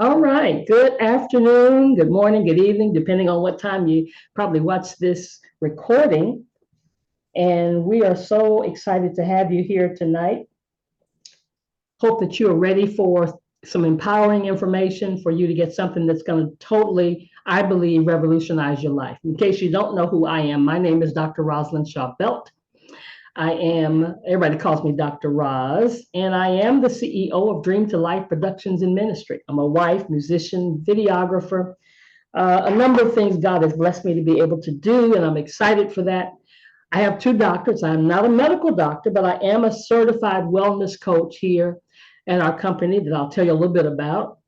All right. Good afternoon, good morning, good evening, depending on what time you probably watch this recording. And we are so excited to have you here tonight. Hope that you are ready for some empowering information for you to get something that's going to totally, I believe, revolutionize your life. In case you don't know who I am, my name is Dr. Rosalind Shaw Belt. Everybody calls me Dr. Roz, and I am the CEO of Dream to Life Productions and Ministry. I'm a wife, musician, videographer, a number of things God has blessed me to be able to do, and I'm excited for that. I have two doctorates. I'm not a medical doctor, but I am a certified wellness coach here in our company that I'll tell you a little bit about.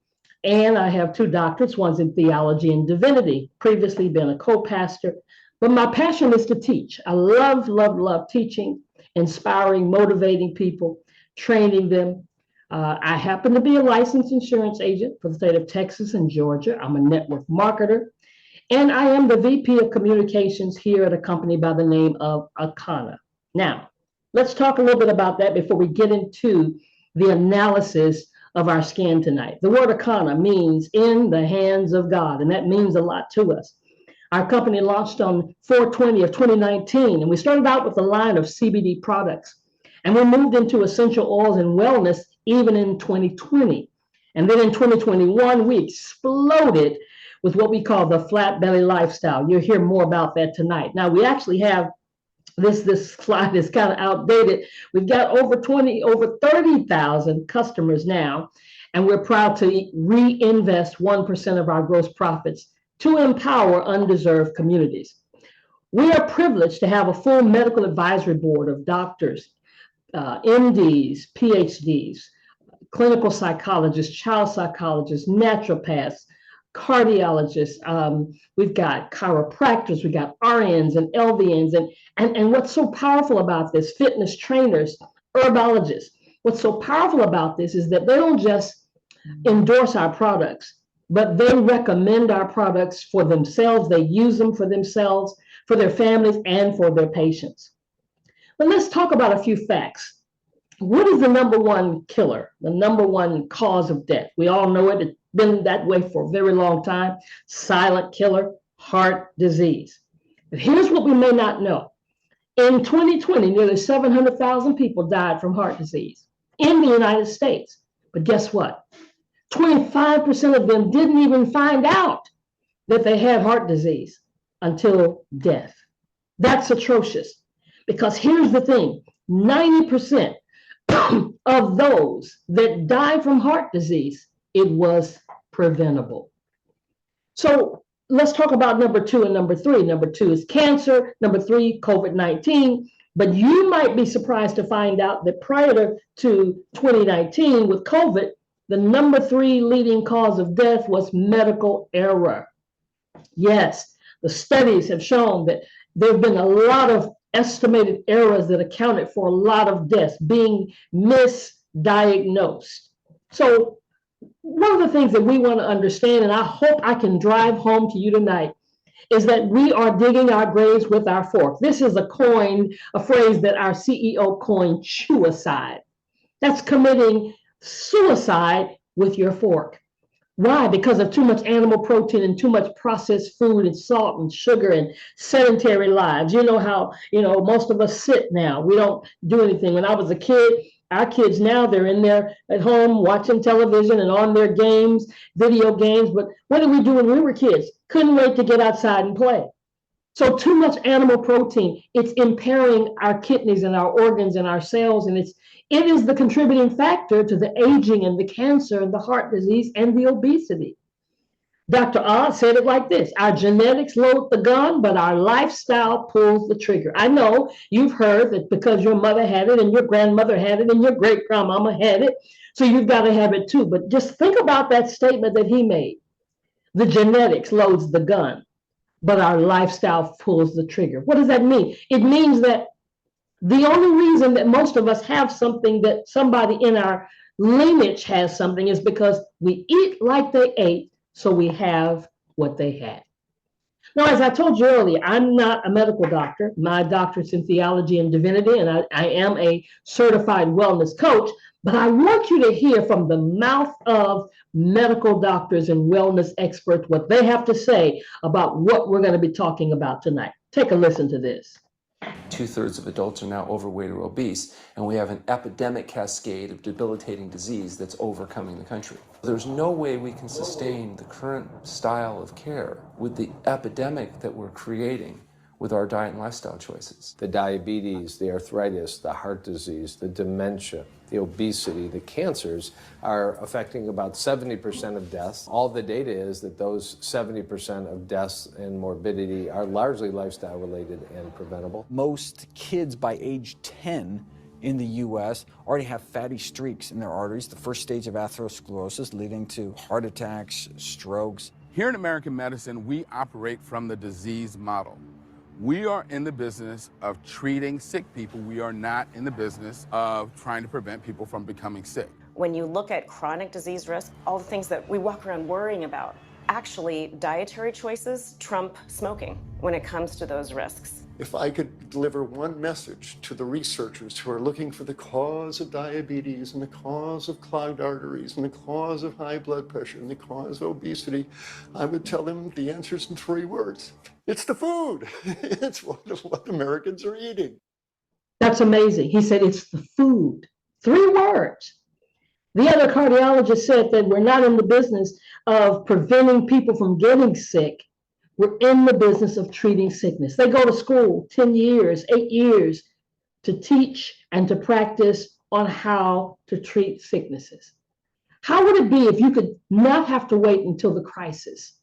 And I have two doctorates, one's in theology and divinity, previously been a co-pastor. But my passion is to teach. I love, love, love teaching, inspiring, motivating people, training them. I happen to be a licensed insurance agent for the state of Texas and Georgia. I'm a network marketer, and I am the VP of communications here at a company by the name of Akana. Now, let's talk a little bit about that before we get into the analysis of our scan tonight. The word Akana means in the hands of God, and that means a lot to us. Our company launched on 4/20 of 2019, and we started out with a line of CBD products. And we moved into essential oils and wellness even in 2020. And then in 2021, we exploded with what we call the flat belly lifestyle. You'll hear more about that tonight. Now, we actually have this slide is kind of outdated. We've got over 30,000 customers now, and we're proud to reinvest 1% of our gross profits to empower undeserved communities. We are privileged to have a full medical advisory board of doctors, MDs, PhDs, clinical psychologists, child psychologists, naturopaths, cardiologists. We've got chiropractors, we've got RNs and LVNs, and what's so powerful about this, fitness trainers, herbologists. What's so powerful about this is that they don't just endorse our products, but they recommend our products for themselves. They use them for themselves, for their families, and for their patients. But let's talk about a few facts. What is the number one killer, the number one cause of death? We all know it. It's been that way for a very long time. Silent killer, heart disease. But here's what we may not know. In 2020, nearly 700,000 people died from heart disease in the United States. But guess what? 25% of them didn't even find out that they had heart disease until death. That's atrocious. Because here's the thing, 90% of those that died from heart disease, it was preventable. So let's talk about number two and number three. Number two is cancer. Number three, COVID-19. But you might be surprised to find out that prior to 2019 with COVID, the number three leading cause of death was medical error. Yes, the studies have shown that there have been a lot of estimated errors that accounted for a lot of deaths being misdiagnosed. So one of the things that we want to understand, and I hope I can drive home to you tonight, is that we are digging our graves with our fork. This is a phrase that our CEO coined, chewicide. That's committing suicide with your fork. Why? Because of too much animal protein and too much processed food and salt and sugar and sedentary lives. You know how, most of us sit now. We don't do anything. When I was a kid, our kids now, they're in there at home watching television and on their games, video games. But what did we do when we were kids? Couldn't wait to get outside and play. So too much animal protein, it's impairing our kidneys and our organs and our cells, and it is the contributing factor to the aging and the cancer and the heart disease and the obesity. Dr. Oz said it like this: our genetics load the gun, but our lifestyle pulls the trigger. I know you've heard that because your mother had it and your grandmother had it and your great grandmama had it, so you've got to have it too. But just think about that statement that he made. The genetics loads the gun, but our lifestyle pulls the trigger. What does that mean? It means that the only reason that most of us have something, that somebody in our lineage has something, is because we eat like they ate, so we have what they had. Now, as I told you earlier, I'm not a medical doctor. My doctorate's in theology and divinity, and I am a certified wellness coach. But I want you to hear from the mouth of medical doctors and wellness experts what they have to say about what we're going to be talking about tonight. Take a listen to this. 2/3 of adults are now overweight or obese, and we have an epidemic cascade of debilitating disease that's overcoming the country. There's no way we can sustain the current style of care with the epidemic that we're creating with our diet and lifestyle choices. The diabetes, the arthritis, the heart disease, the dementia, the obesity, the cancers are affecting about 70% of deaths. All the data is that those 70% of deaths and morbidity are largely lifestyle related and preventable. Most kids by age 10 in the U.S. already have fatty streaks in their arteries, the first stage of atherosclerosis leading to heart attacks, strokes. Here in American medicine, we operate from the disease model. We are in the business of treating sick people. We are not in the business of trying to prevent people from becoming sick. When you look at chronic disease risk, all the things that we walk around worrying about, actually dietary choices trump smoking when it comes to those risks. If I could deliver one message to the researchers who are looking for the cause of diabetes and the cause of clogged arteries and the cause of high blood pressure and the cause of obesity, I would tell them the answer's in 3 words. It's the food. It's what Americans are eating. That's amazing. He said it's the food. 3 words. The other cardiologist said that we're not in the business of preventing people from getting sick. We're in the business of treating sickness. They go to school 10 years, 8 years to teach and to practice on how to treat sicknesses. How would it be if you could not have to wait until the crisis?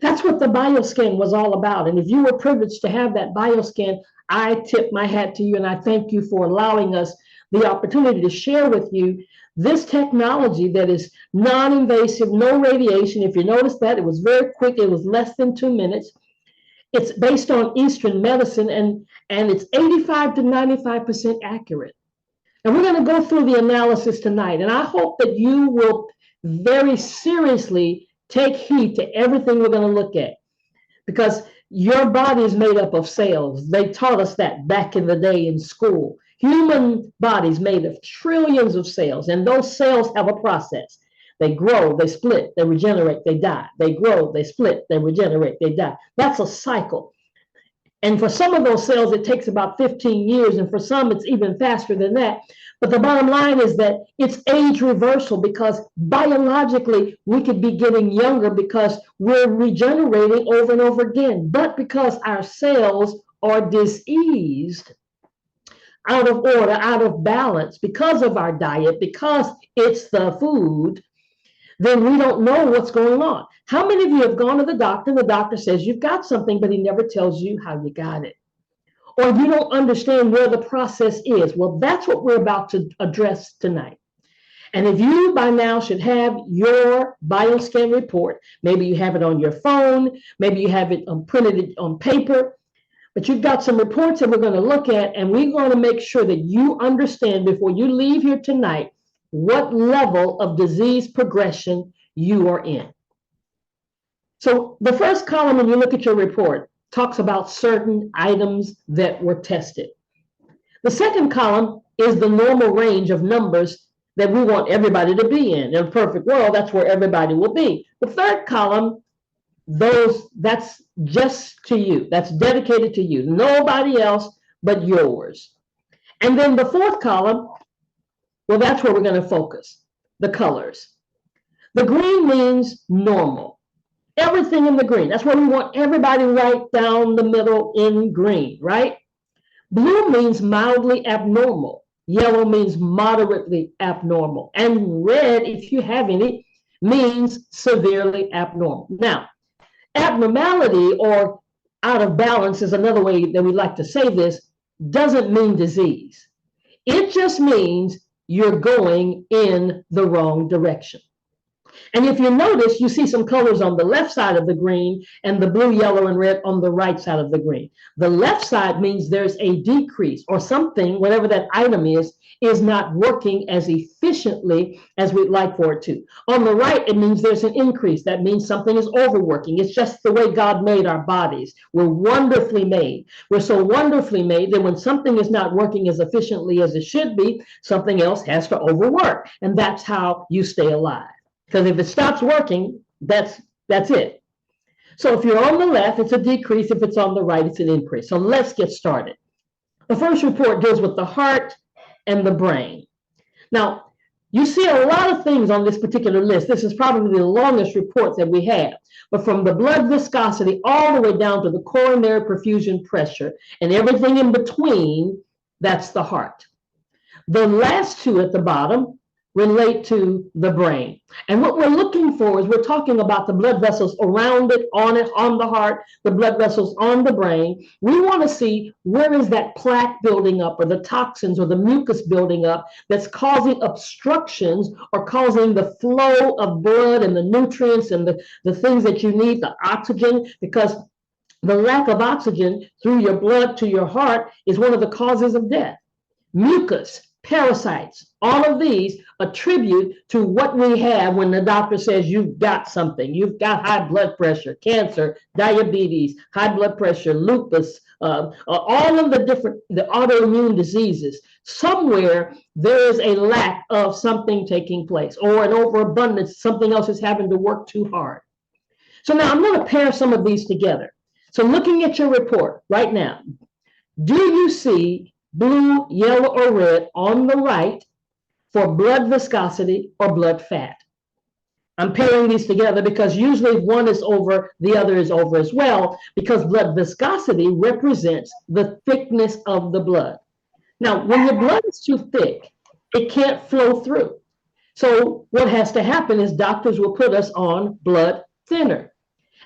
That's what the BioScan was all about. And if you were privileged to have that BioScan, I tip my hat to you and I thank you for allowing us the opportunity to share with you this technology that is non-invasive, no radiation. If you notice that, it was very quick. It was less than 2 minutes. It's based on Eastern medicine and it's 85 to 95% accurate. And we're going to go through the analysis tonight. And I hope that you will very seriously take heed to everything we're going to look at, because your body is made up of cells. They taught us that back in the day in school. Human bodies made of trillions of cells, and those cells have a process. They grow, they split, they regenerate, they die. They grow, they split, they regenerate, they die. That's a cycle. And for some of those cells, it takes about 15 years, and for some, it's even faster than that. But the bottom line is that it's age reversal, because biologically, we could be getting younger because we're regenerating over and over again. But because our cells are diseased, out of order, out of balance, because of our diet, because it's the food, then we don't know what's going on. How many of you have gone to the doctor and the doctor says you've got something, but he never tells you how you got it? Or you don't understand where the process is? Well, that's what we're about to address tonight. And if you by now should have your BioScan report, maybe you have it on your phone, maybe you have it printed on paper, but you've got some reports that we're going to look at, and we're going to make sure that you understand before you leave here tonight what level of disease progression you are in. So the first column, when you look at your report, talks about certain items that were tested. The second column is the normal range of numbers that we want everybody to be in. In a perfect world, that's where everybody will be. The third column, that's just to you. That's dedicated to you. Nobody else but yours. And then the fourth column, well, that's where we're going to focus, the colors. The green means normal. Everything in the green. That's where we want everybody right down the middle in green, right? Blue means mildly abnormal. Yellow means moderately abnormal. And red, if you have any, means severely abnormal. Now, abnormality or out of balance is another way that we like to say this, doesn't mean disease. It just means you're going in the wrong direction. And if you notice, you see some colors on the left side of the green and the blue, yellow, and red on the right side of the green. The left side means there's a decrease or something, whatever that item is not working as efficiently as we'd like for it to. On the right, it means there's an increase. That means something is overworking. It's just the way God made our bodies. We're wonderfully made. We're so wonderfully made that when something is not working as efficiently as it should be, something else has to overwork. And that's how you stay alive. Because if it stops working, that's it. So if you're on the left, it's a decrease. If it's on the right, it's an increase. So let's get started. The first report deals with the heart and the brain. Now, you see a lot of things on this particular list. This is probably the longest report that we have. But from the blood viscosity all the way down to the coronary perfusion pressure and everything in between, that's the heart. The last two at the bottom relate to the brain. And what we're looking for is we're talking about the blood vessels around it, on the heart, the blood vessels on the brain. We want to see where is that plaque building up or the toxins or the mucus building up that's causing obstructions or causing the flow of blood and the nutrients and the things that you need, the oxygen, because the lack of oxygen through your blood to your heart is one of the causes of death. Mucus, parasites, all of these attribute to what we have when the doctor says you've got something. You've got high blood pressure, cancer, diabetes, high blood pressure, lupus, all of the autoimmune diseases. Somewhere there is a lack of something taking place or an overabundance, something else is having to work too hard. So now I'm going to pair some of these together. So looking at your report right now, do you see blue, yellow, or red on the right for blood viscosity or blood fat? I'm pairing these together because usually one is over, the other is over as well, because blood viscosity represents the thickness of the blood. Now, when your blood is too thick, it can't flow through. So what has to happen is doctors will put us on blood thinner.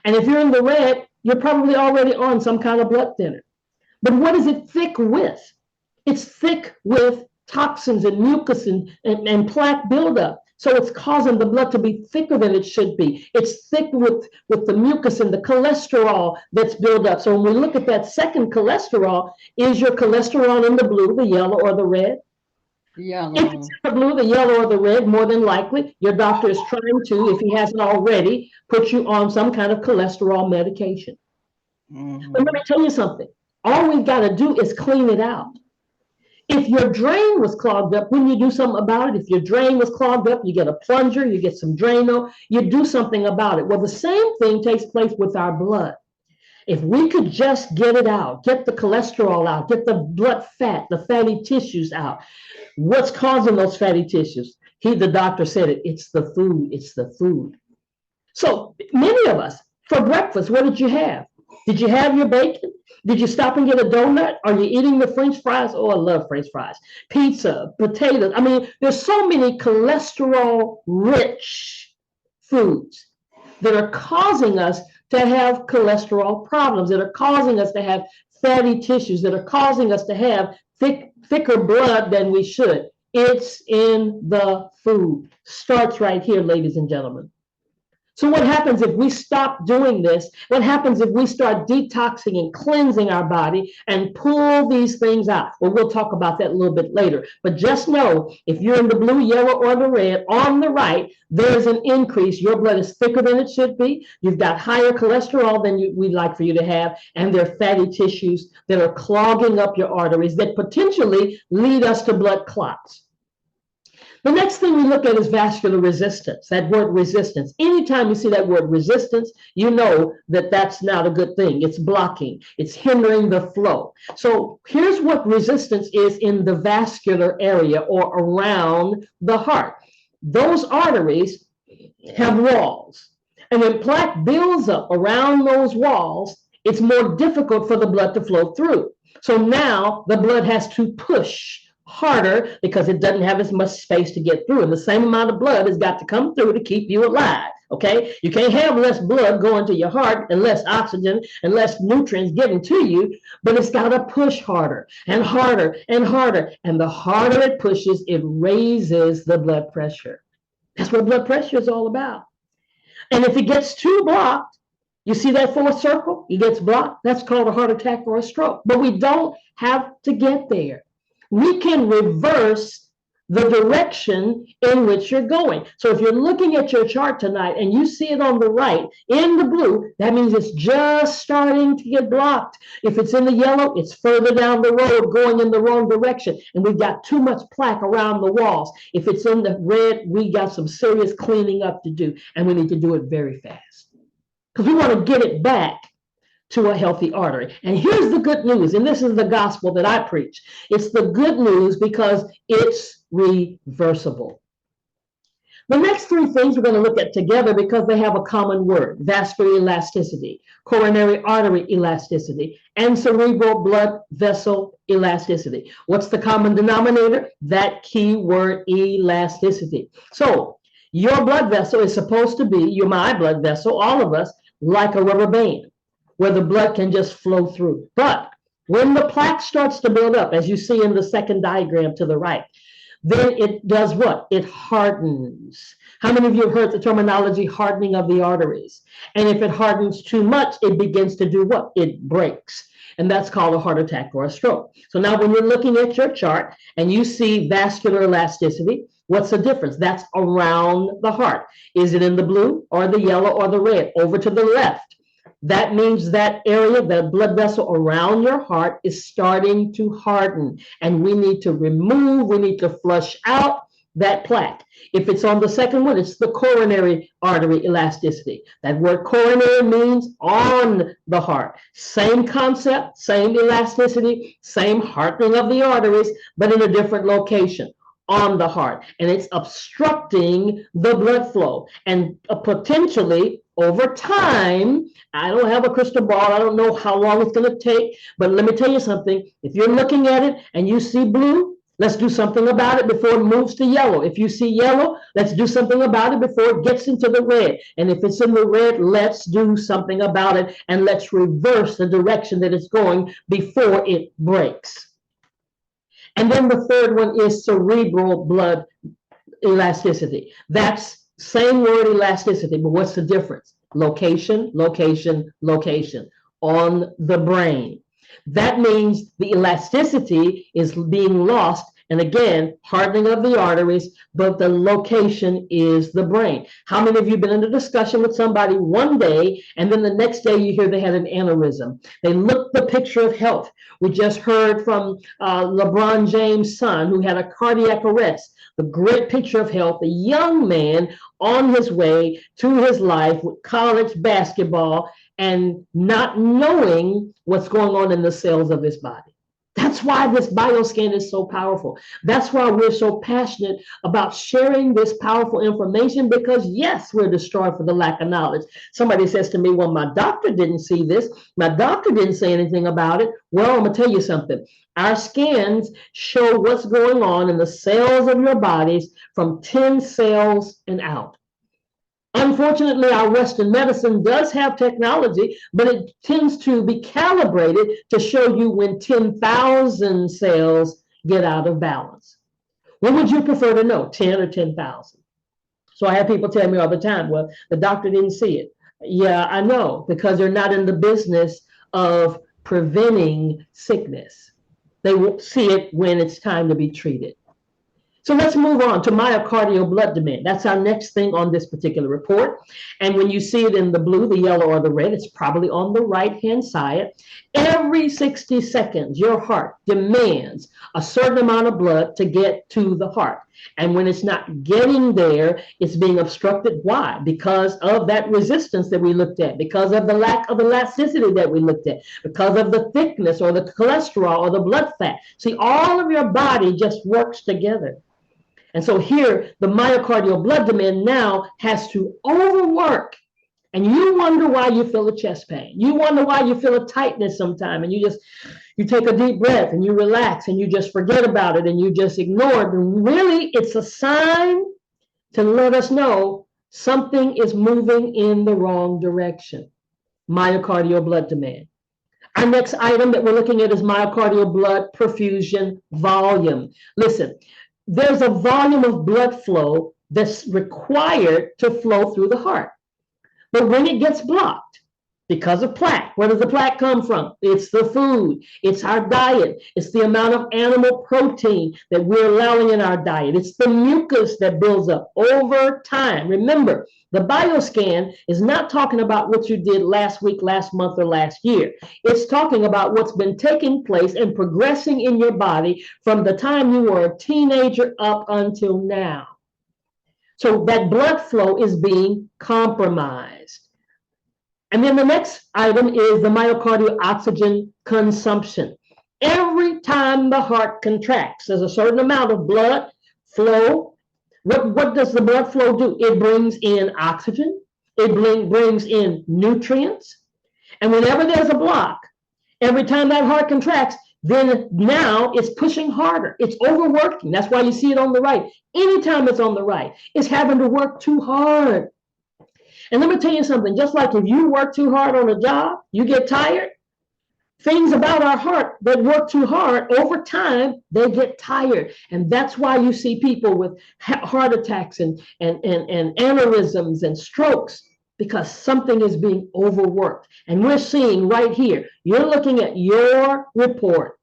And if you're in the red, you're probably already on some kind of blood thinner. But what is it thick with? It's thick with toxins and mucus and plaque buildup. So it's causing the blood to be thicker than it should be. It's thick with the mucus and the cholesterol that's built up. So when we look at that second cholesterol, is your cholesterol in the blue, the yellow, or the red? Yellow. If it's in the blue, the yellow, or the red, more than likely, your doctor is trying to, if he hasn't already, put you on some kind of cholesterol medication. But let me tell you something. All we've got to do is clean it out. If your drain was clogged up, when you do something about it, if your drain was clogged up, you get a plunger, you get some Drano, you do something about it. Well, the same thing takes place with our blood. If we could just get it out, get the cholesterol out, get the blood fat, the fatty tissues out. What's causing those fatty tissues? The doctor said it, it's the food, it's the food. So many of us, for breakfast, what did you have? Did you have your bacon? Did you stop and get a donut? Are you eating the French fries? Oh, I love French fries. Pizza, potatoes. I mean, there's so many cholesterol-rich foods that are causing us to have cholesterol problems, that are causing us to have fatty tissues, that are causing us to have thicker blood than we should. It's in the food. Starts right here, ladies and gentlemen. So what happens if we stop doing this? What happens if we start detoxing and cleansing our body and pull these things out? Well, we'll talk about that a little bit later. But just know, if you're in the blue, yellow, or the red, on the right, there's an increase. Your blood is thicker than it should be. You've got higher cholesterol than we'd like for you to have. And there are fatty tissues that are clogging up your arteries that potentially lead us to blood clots. The next thing we look at is vascular resistance, that word resistance. Anytime you see that word resistance, you know that that's not a good thing. It's blocking, it's hindering the flow. So here's what resistance is in the vascular area or around the heart. Those arteries have walls. And when plaque builds up around those walls, it's more difficult for the blood to flow through. So now the blood has to push harder because it doesn't have as much space to get through. And the same amount of blood has got to come through to keep you alive. Okay, you can't have less blood going to your heart and less oxygen and less nutrients given to you, but it's got to push harder and harder and harder. And the harder it pushes, it raises the blood pressure. That's what blood pressure is all about. And if it gets too blocked, you see that fourth circle? It gets blocked. That's called a heart attack or a stroke. But we don't have to get there. We can reverse the direction in which you're going. So if you're looking at your chart tonight and you see it on the right in the blue, that means it's just starting to get blocked. If it's in the yellow, it's further down the road going in the wrong direction. And we've got too much plaque around the walls. If it's in the red, we got some serious cleaning up to do. And we need to do it very fast because we want to get it back to a healthy artery. And here's the good news, and this is the gospel that I preach. It's the good news because it's reversible. The next three things we're going to look at together because they have a common word: vascular elasticity, coronary artery elasticity, and cerebral blood vessel elasticity. What's the common denominator? That key word, elasticity. So your blood vessel is supposed to be, my blood vessel, all of us, like a rubber band, where the blood can just flow through. But when the plaque starts to build up, as you see in the second diagram to the right, then it does what? It hardens. How many of you have heard the terminology hardening of the arteries? And if it hardens too much, it begins to do what? It breaks. And that's called a heart attack or a stroke. So now when you're looking at your chart and you see vascular elasticity, what's the difference? That's around the heart. Is it in the blue or the yellow or the red? Over to the left. That means that area, the blood vessel around your heart, is starting to harden. And we need to flush out that plaque. If it's on the second one, it's the coronary artery elasticity. That word coronary means on the heart. Same concept, same elasticity, same hardening of the arteries, but in a different location. On the heart, and it's obstructing the blood flow, and potentially over time, I don't have a crystal ball, I don't know how long it's going to take, but let me tell you something. If you're looking at it and you see blue, let's do something about it before it moves to yellow. If you see yellow, let's do something about it before it gets into the red. And if it's in the red, let's do something about it, and let's reverse the direction that it's going before it breaks. And then the third one is cerebral blood elasticity. That's same word, elasticity, but what's the difference? Location, location, location on the brain. That means the elasticity is being lost. And again, hardening of the arteries, but the location is the brain. How many of you have been in a discussion with somebody one day, and then the next day you hear they had an aneurysm? They look the picture of health. We just heard from LeBron James' son who had a cardiac arrest. The great picture of health, a young man on his way to his life with college basketball and not knowing what's going on in the cells of his body. That's why this bioscan is so powerful. That's why we're so passionate about sharing this powerful information, because yes, we're destroyed for the lack of knowledge. Somebody says to me, well, my doctor didn't see this. My doctor didn't say anything about it. Well, I'm gonna tell you something. Our scans show what's going on in the cells of your bodies from 10 cells and out. Unfortunately, our Western medicine does have technology, but it tends to be calibrated to show you when 10,000 cells get out of balance. What would you prefer to know, 10 or 10,000? So I have people tell me all the time, well, the doctor didn't see it. Yeah, I know, because they're not in the business of preventing sickness. They will see it when it's time to be treated. So let's move on to myocardial blood demand. That's our next thing on this particular report. And when you see it in the blue, the yellow, or the red, it's probably on the right-hand side. Every 60 seconds, your heart demands a certain amount of blood to get to the heart. And when it's not getting there, it's being obstructed. Why? Because of that resistance that we looked at, because of the lack of elasticity that we looked at, because of the thickness or the cholesterol or the blood fat. See, all of your body just works together. And so here, the myocardial blood demand now has to overwork And you wonder why you feel a chest pain. You wonder why you feel a tightness sometime, and you take a deep breath and you relax and you just forget about it and you just ignore it. And really, it's a sign to let us know something is moving in the wrong direction. Myocardial blood demand. Our next item that we're looking at is myocardial blood perfusion volume. Listen, there's a volume of blood flow that's required to flow through the heart. But when it gets blocked because of plaque, where does the plaque come from? It's the food, it's our diet, it's the amount of animal protein that we're allowing in our diet, it's the mucus that builds up over time. Remember, the bioscan is not talking about what you did last week, last month, or last year. It's talking about what's been taking place and progressing in your body from the time you were a teenager up until now. So that blood flow is being compromised. And then the next item is the myocardial oxygen consumption. Every time the heart contracts, there's a certain amount of blood flow. What does the blood flow do? It brings in oxygen. It brings in nutrients. And whenever there's a block, every time that heart contracts, then now it's pushing harder. It's overworking. That's why you see it on the right. Anytime it's on the right, it's having to work too hard. And let me tell you something, just like if you work too hard on a job, you get tired. Things about our heart that work too hard, over time, they get tired. And that's why you see people with heart attacks and aneurysms and strokes, because something is being overworked. And we're seeing right here, you're looking at your report.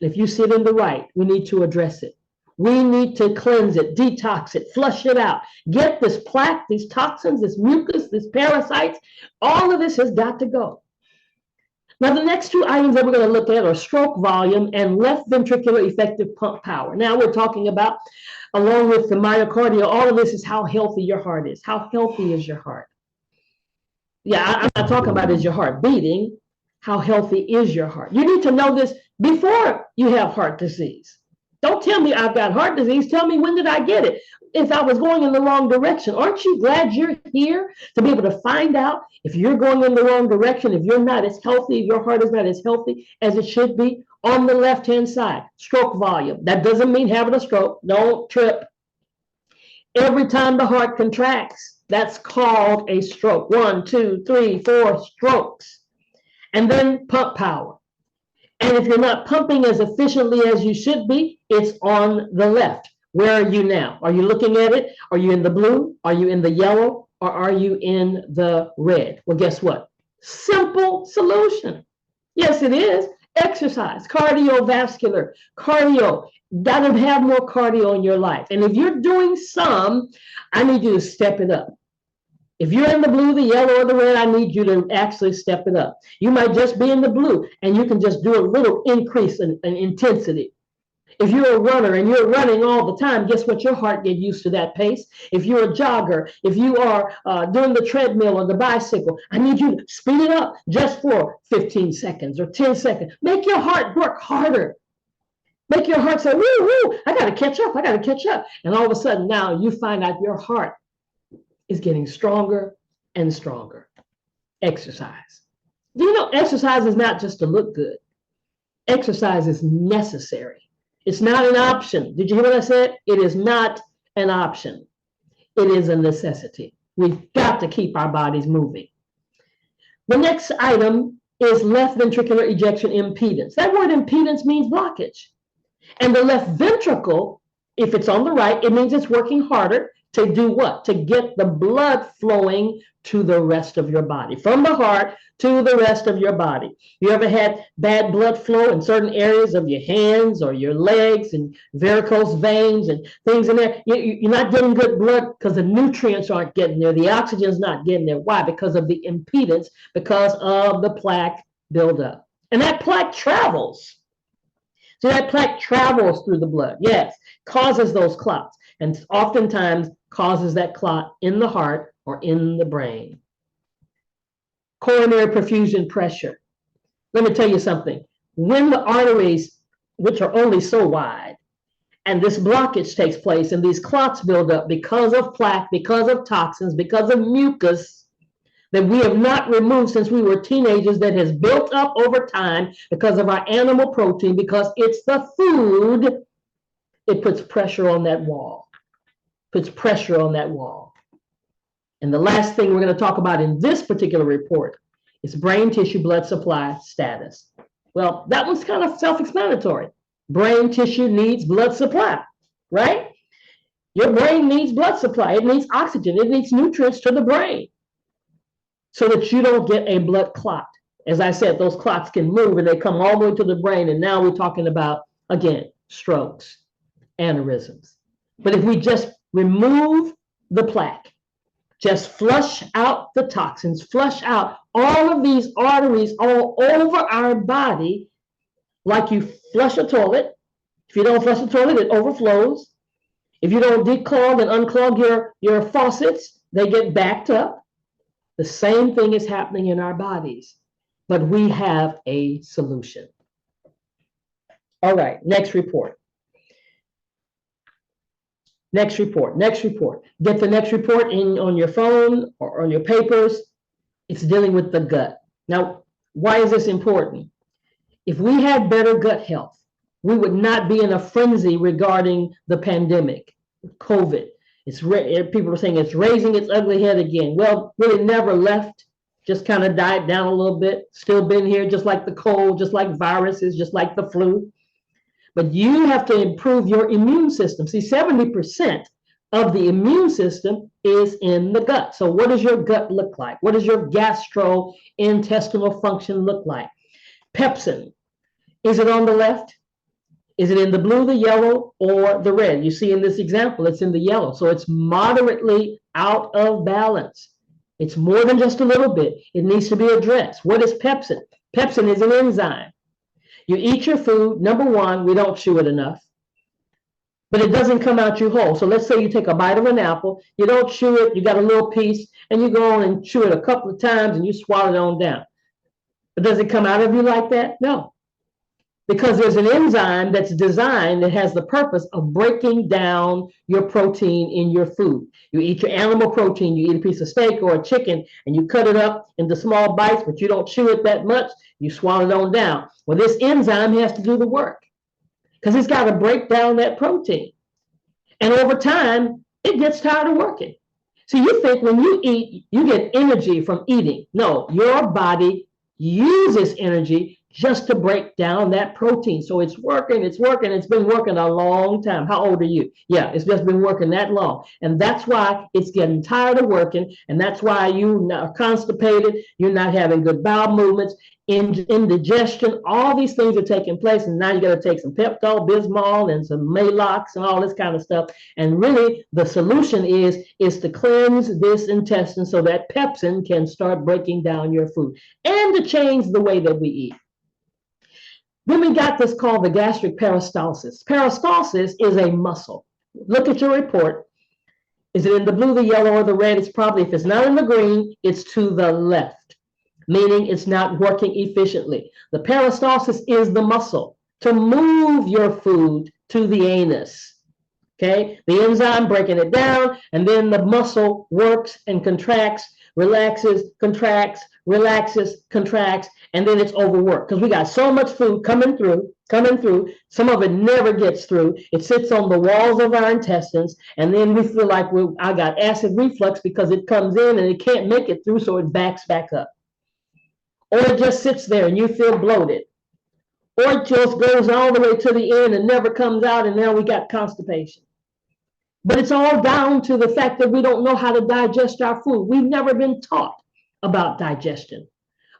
If you see it in the right, we need to address it. We need to cleanse it, detox it, flush it out. Get this plaque, these toxins, this mucus, these parasites, all of this has got to go. Now, the next two items that we're going to look at are stroke volume and left ventricular effective pump power. Now we're talking about, along with the myocardial, all of this is how healthy your heart is. How healthy is your heart? Yeah, I'm not talking about is your heart beating. How healthy is your heart? You need to know this before you have heart disease. Don't tell me I've got heart disease. Tell me, when did I get it? If I was going in the wrong direction. Aren't you glad you're here to be able to find out if you're going in the wrong direction, if you're not as healthy, if your heart is not as healthy as it should be? On the left-hand side, stroke volume. That doesn't mean having a stroke. Don't trip. Every time the heart contracts, that's called a stroke. 1, 2, 3, 4 strokes. And then pump power. And if you're not pumping as efficiently as you should be, it's on the left. Where are you now? Are you looking at it? Are you in the blue? Are you in the yellow? Or are you in the red? Well, guess what? Simple solution. Yes, it is. Exercise, cardiovascular, cardio. Got to have more cardio in your life. And if you're doing some, I need you to step it up. If you're in the blue, the yellow, or the red, I need you to actually step it up. You might just be in the blue, and you can just do a little increase in intensity. If you're a runner and you're running all the time, guess what? Your heart gets used to that pace. If you're a jogger, if you are doing the treadmill or the bicycle, I need you to speed it up just for 15 seconds or 10 seconds. Make your heart work harder. Make your heart say, woo, woo, I got to catch up. I got to catch up. And all of a sudden now you find out your heart is getting stronger and stronger. Exercise. Do you know exercise is not just to look good? Exercise is necessary. It's not an option. Did you hear what I said? It is not an option. It is a necessity. We've got to keep our bodies moving. The next item is left ventricular ejection impedance. That word impedance means blockage. And the left ventricle, if it's on the right, it means it's working harder to do what? To get the blood flowing to the rest of your body, from the heart to the rest of your body. You ever had bad blood flow in certain areas of your hands or your legs and varicose veins and things in there? You're not getting good blood because the nutrients aren't getting there. The oxygen's not getting there. Why? Because of the impedance, because of the plaque buildup. And that plaque travels. So that plaque travels through the blood. Yes, causes those clots, and oftentimes causes that clot in the heart or in the brain. Coronary perfusion pressure. Let me tell you something. When the arteries, which are only so wide, and this blockage takes place and these clots build up because of plaque, because of toxins, because of mucus, that we have not removed since we were teenagers that has built up over time because of our animal protein, because it's the food, it puts pressure on that wall, puts pressure on that wall. And the last thing we're going to talk about in this particular report is brain tissue blood supply status. Well, that one's kind of self-explanatory. Brain tissue needs blood supply, right? Your brain needs blood supply. It needs oxygen. It needs nutrients to the brain so that you don't get a blood clot. As I said, those clots can move and they come all the way to the brain. And now we're talking about, again, strokes, aneurysms. But if we just remove the plaque, just flush out the toxins, flush out all of these arteries all over our body, like you flush a toilet. If you don't flush the toilet, it overflows. If you don't declog and unclog your faucets, they get backed up. The same thing is happening in our bodies, but we have a solution. All right, next report. Next report, next report. Get the next report on your phone or on your papers. It's dealing with the gut. Now, why is this important? If we had better gut health, we would not be in a frenzy regarding the pandemic, COVID. People are saying it's raising its ugly head again. Well, really never left, just kind of died down a little bit, still been here, just like the cold, just like viruses, just like the flu. But you have to improve your immune system. See, 70% of the immune system is in the gut. So what does your gut look like? What does your gastrointestinal function look like? Pepsin, is it on the left? Is it in the blue, the yellow, or the red? You see in this example, it's in the yellow. So it's moderately out of balance. It's more than just a little bit. It needs to be addressed. What is pepsin? Pepsin is an enzyme. You eat your food. Number one, we don't chew it enough, but it doesn't come out you whole. So let's say you take a bite of an apple, you don't chew it, you got a little piece, and you go on and chew it a couple of times and you swallow it on down. But does it come out of you like that? No. Because there's an enzyme that's designed that has the purpose of breaking down your protein in your food. You eat your animal protein, you eat a piece of steak or a chicken, and you cut it up into small bites, but you don't chew it that much, you swallow it on down. Well, this enzyme has to do the work because it's got to break down that protein. And over time, it gets tired of working. So you think when you eat, you get energy from eating. No, your body uses energy just to break down that protein. So it's working, it's been working a long time. How old are you? Yeah, it's just been working that long. And that's why it's getting tired of working. And that's why you are constipated, you're not having good bowel movements, indigestion, all these things are taking place. And now you got to take some Pepto-Bismol and some Maalox and all this kind of stuff. And really the solution is to cleanse this intestine so that pepsin can start breaking down your food and to change the way that we eat. Then we got this called the gastric peristalsis. Peristalsis is a muscle. Look at your report. Is it in the blue, the yellow, or the red? It's probably, if it's not in the green, it's to the left, meaning it's not working efficiently. The peristalsis is the muscle to move your food to the anus. Okay, the enzyme breaking it down, and then the muscle works and contracts, relaxes, contracts, relaxes, contracts, and then it's overworked because we got so much food coming through. Some of it never gets through. It sits on the walls of our intestines, and then we feel like I got acid reflux because it comes in and it can't make it through, so it backs back up. Or it just sits there and you feel bloated. Or it just goes all the way to the end and never comes out, and now we got constipation. But it's all down to the fact that we don't know how to digest our food. We've never been taught about digestion.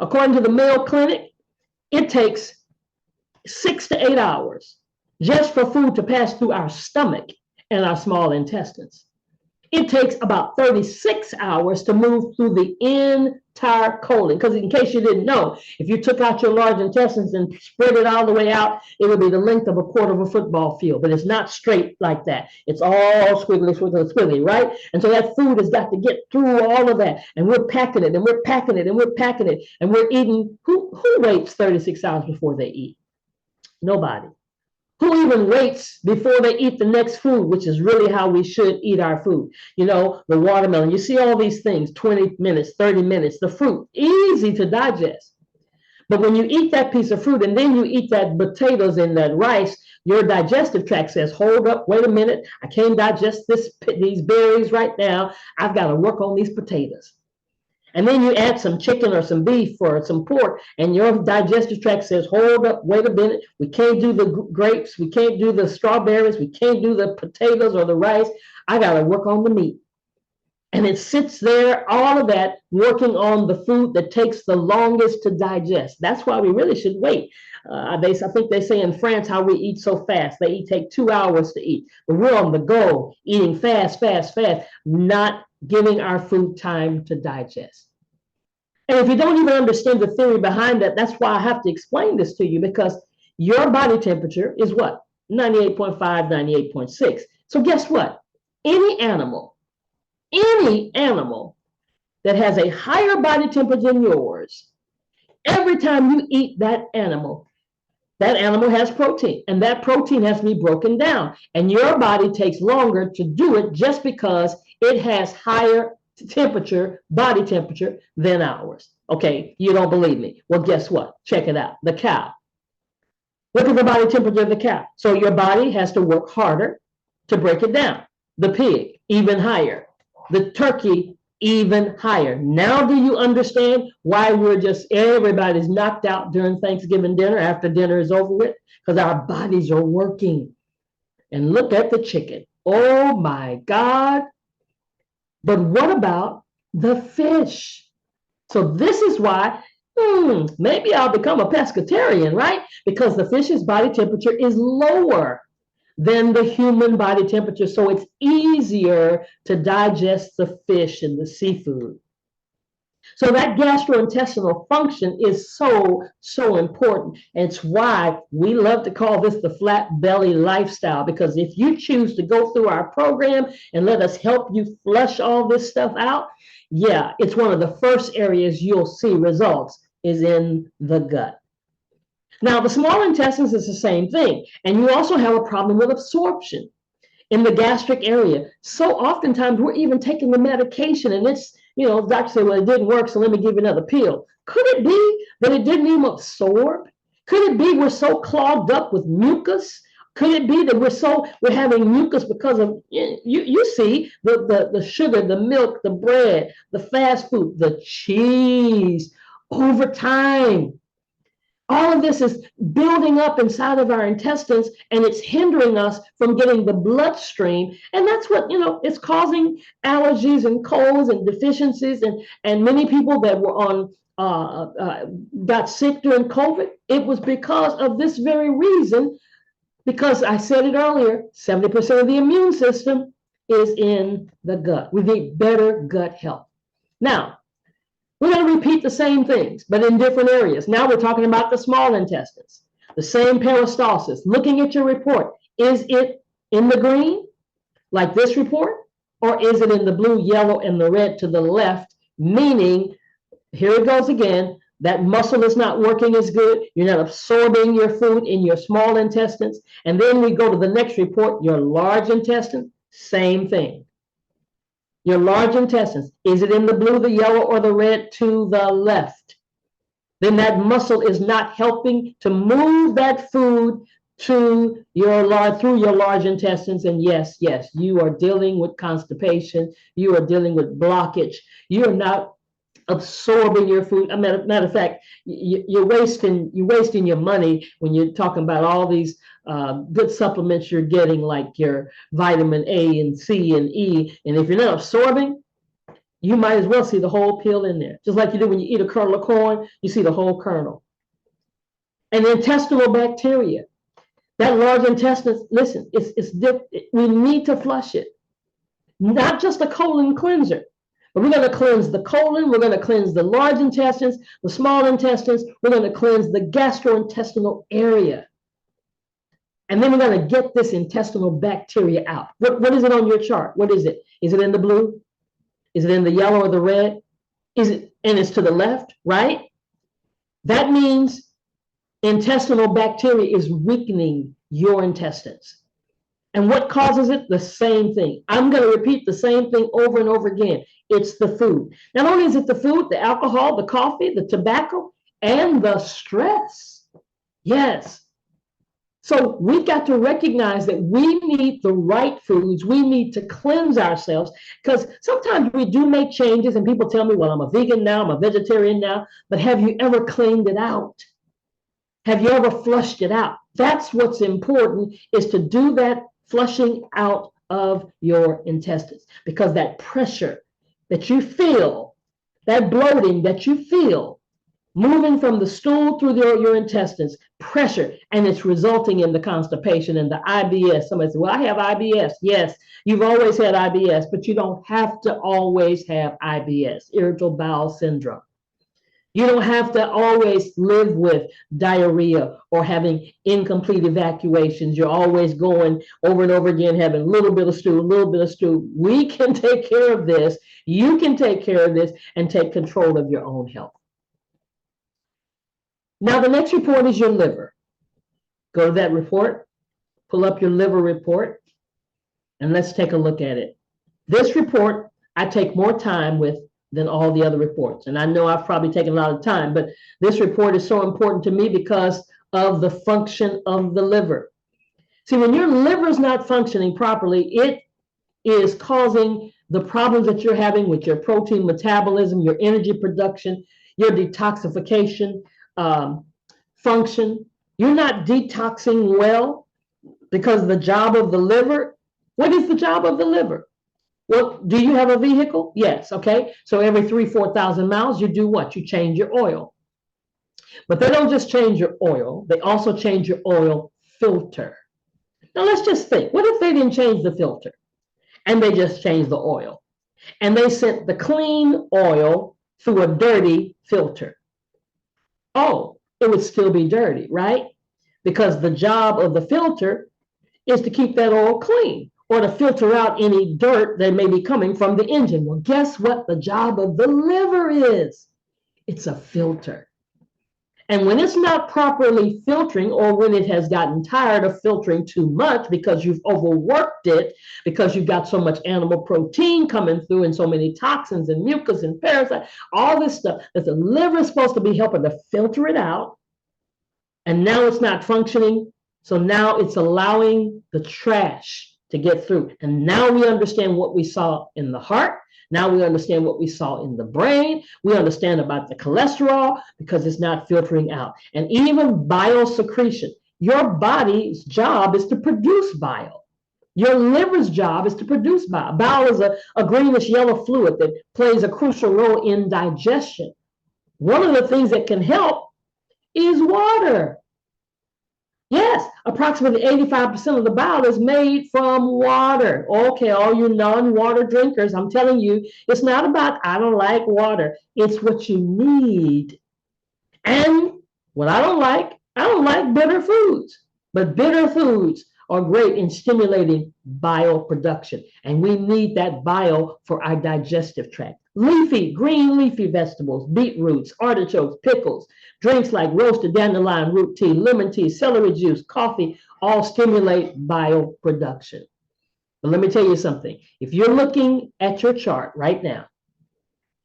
According to the Mayo Clinic, it takes 6 to 8 hours just for food to pass through our stomach and our small intestines. It takes about 36 hours to move through the entire colon. Because in case you didn't know, if you took out your large intestines and spread it all the way out, it would be the length of a quarter of a football field. But it's not straight like that. It's all squiggly, squiggly, squiggly, right? And so that food has got to get through all of that. And we're packing it, and we're packing it, and we're packing it. And we're eating. Who waits 36 hours before they eat? Nobody. Who even waits before they eat the next food, which is really how we should eat our food? You know, the watermelon, you see all these things, 20 minutes, 30 minutes, the fruit, easy to digest. But when you eat that piece of fruit and then you eat that potatoes and that rice, your digestive tract says, hold up, wait a minute, I can't digest these berries right now. I've got to work on these potatoes. And then you add some chicken or some beef or some pork, and your digestive tract says, hold up, wait a minute, we can't do the grapes, we can't do the strawberries, we can't do the potatoes or the rice. I got to work on the meat. And it sits there, all of that, working on the food that takes the longest to digest. That's why we really should wait. I think they say in France how we eat so fast. They take 2 hours to eat. But we're on the go, eating fast, fast, fast, not giving our food time to digest. And if you don't even understand the theory behind that, that's why I have to explain this to you, because your body temperature is what? 98.5, 98.6. So guess what? Any animal that has a higher body temperature than yours, every time you eat that animal has protein, and that protein has to be broken down. And your body takes longer to do it just because it has higher body temperature than ours. Okay, you don't believe me? Well, guess what? Check it out. The cow. Look at the body temperature of the cow. So your body has to work harder to break it down. The pig, even higher. The turkey, even higher. Now do you understand why everybody's knocked out during Thanksgiving dinner after dinner is over with? Because our bodies are working. And look at the chicken. Oh my God. But what about the fish? So this is why maybe I'll become a pescatarian, right? Because the fish's body temperature is lower than the human body temperature. So it's easier to digest the fish and the seafood. So that gastrointestinal function is so important. And it's why we love to call this the flat belly lifestyle, because if you choose to go through our program and let us help you flush all this stuff out, yeah, it's one of the first areas you'll see results is in the gut. Now, the small intestines is the same thing. And you also have a problem with absorption in the gastric area. So oftentimes we're even taking the medication and it's, the doctor said, well, it didn't work, so let me give you another pill. Could it be that it didn't even absorb? Could it be we're so clogged up with mucus? Could it be that we're having mucus because of, you see, the sugar, the milk, the bread, the fast food, the cheese, over time? All of this is building up inside of our intestines, and it's hindering us from getting the bloodstream. And that's what, it's causing allergies and colds and deficiencies. And many people that were got sick during COVID, it was because of this very reason, because I said it earlier, 70% of the immune system is in the gut. We need better gut health. Now, we're going to repeat the same things, but in different areas. Now we're talking about the small intestines, the same peristalsis. Looking at your report, is it in the green, like this report, or is it in the blue, yellow, and the red to the left? Meaning, here it goes again, that muscle is not working as good. You're not absorbing your food in your small intestines. And then we go to the next report, your large intestine, same thing. Your large intestines, is it in the blue, the yellow, or the red to the left? Then that muscle is not helping to move that food to through your large intestines. And yes, you are dealing with constipation. You are dealing with blockage. You are not absorbing your food. Matter of fact, you're wasting your money when you're talking about all these good supplements you're getting, like your vitamin A and C and E. And if you're not absorbing, you might as well see the whole peel in there. Just like you do when you eat a kernel of corn, you see the whole kernel. And the intestinal bacteria, that large intestine, listen, we need to flush it. Not just a colon cleanser. But we're going to cleanse the colon, we're going to cleanse the large intestines, the small intestines, we're going to cleanse the gastrointestinal area. And then we're going to get this intestinal bacteria out. What is it on your chart? What is it? Is it in the blue? Is it in the yellow or the red? And it's to the left, right? That means Intestinal bacteria is weakening your intestines. And what causes it? The same thing. I'm going to repeat the same thing over and over again. It's the food. Not only is it the food, the alcohol, the coffee, the tobacco, and the stress. Yes. So we've got to recognize that we need the right foods. We need to cleanse ourselves, because sometimes we do make changes and people tell me, well, I'm a vegan now, I'm a vegetarian now, but have you ever cleaned it out? Have you ever flushed it out? That's what's important, is to do that flushing out of your intestines, because that pressure that you feel, that bloating that you feel, moving from the stool through your intestines, pressure, and it's resulting in the constipation and the IBS. Somebody said, well, I have IBS. Yes, you've always had IBS, but you don't have to always have IBS, irritable bowel syndrome. You don't have to always live with diarrhea or having incomplete evacuations. You're always going over and over again, having a little bit of stew, a little bit of stew. We can take care of this. You can take care of this and take control of your own health. Now, the next report is your liver. Go to that report, pull up your liver report, and let's take a look at it. This report, I take more time with than all the other reports. And I know I've probably taken a lot of time, but this report is so important to me because of the function of the liver. See, when your liver is not functioning properly, it is causing the problems that you're having with your protein metabolism, your energy production, your detoxification function. You're not detoxing well because the job of the liver, what is the job of the liver? Well, do you have a vehicle? Yes, okay. So every 3,000-4,000 miles, you do what? You change your oil. But they don't just change your oil, they also change your oil filter. Now let's just think, what if they didn't change the filter and they just changed the oil and they sent the clean oil through a dirty filter? Oh, it would still be dirty, right? Because the job of the filter is to keep that oil clean, or to filter out any dirt that may be coming from the engine. Well, guess what the job of the liver is? It's a filter. And when it's not properly filtering, or when it has gotten tired of filtering too much because you've overworked it, because you've got so much animal protein coming through and so many toxins and mucus and parasites, all this stuff that the liver is supposed to be helping to filter it out, and now it's not functioning. So now it's allowing the trash to get through. And now we understand what we saw in the heart. Now we understand what we saw in the brain. We understand about the cholesterol because it's not filtering out. And even bile secretion. Your body's job is to produce bile. Your liver's job is to produce bile. Bile is a greenish yellow fluid that plays a crucial role in digestion. One of the things that can help is water. Yes, approximately 85% of the bile is made from water. Okay, all you non-water drinkers, I'm telling you, it's not about I don't like water. It's what you need. And what I don't like bitter foods. But bitter foods are great in stimulating bile production. And we need that bile for our digestive tract. Green leafy vegetables, beetroots, artichokes, pickles, drinks like roasted dandelion root tea, lemon tea, celery juice, coffee, all stimulate bile production. But let me tell you something. If you're looking at your chart right now,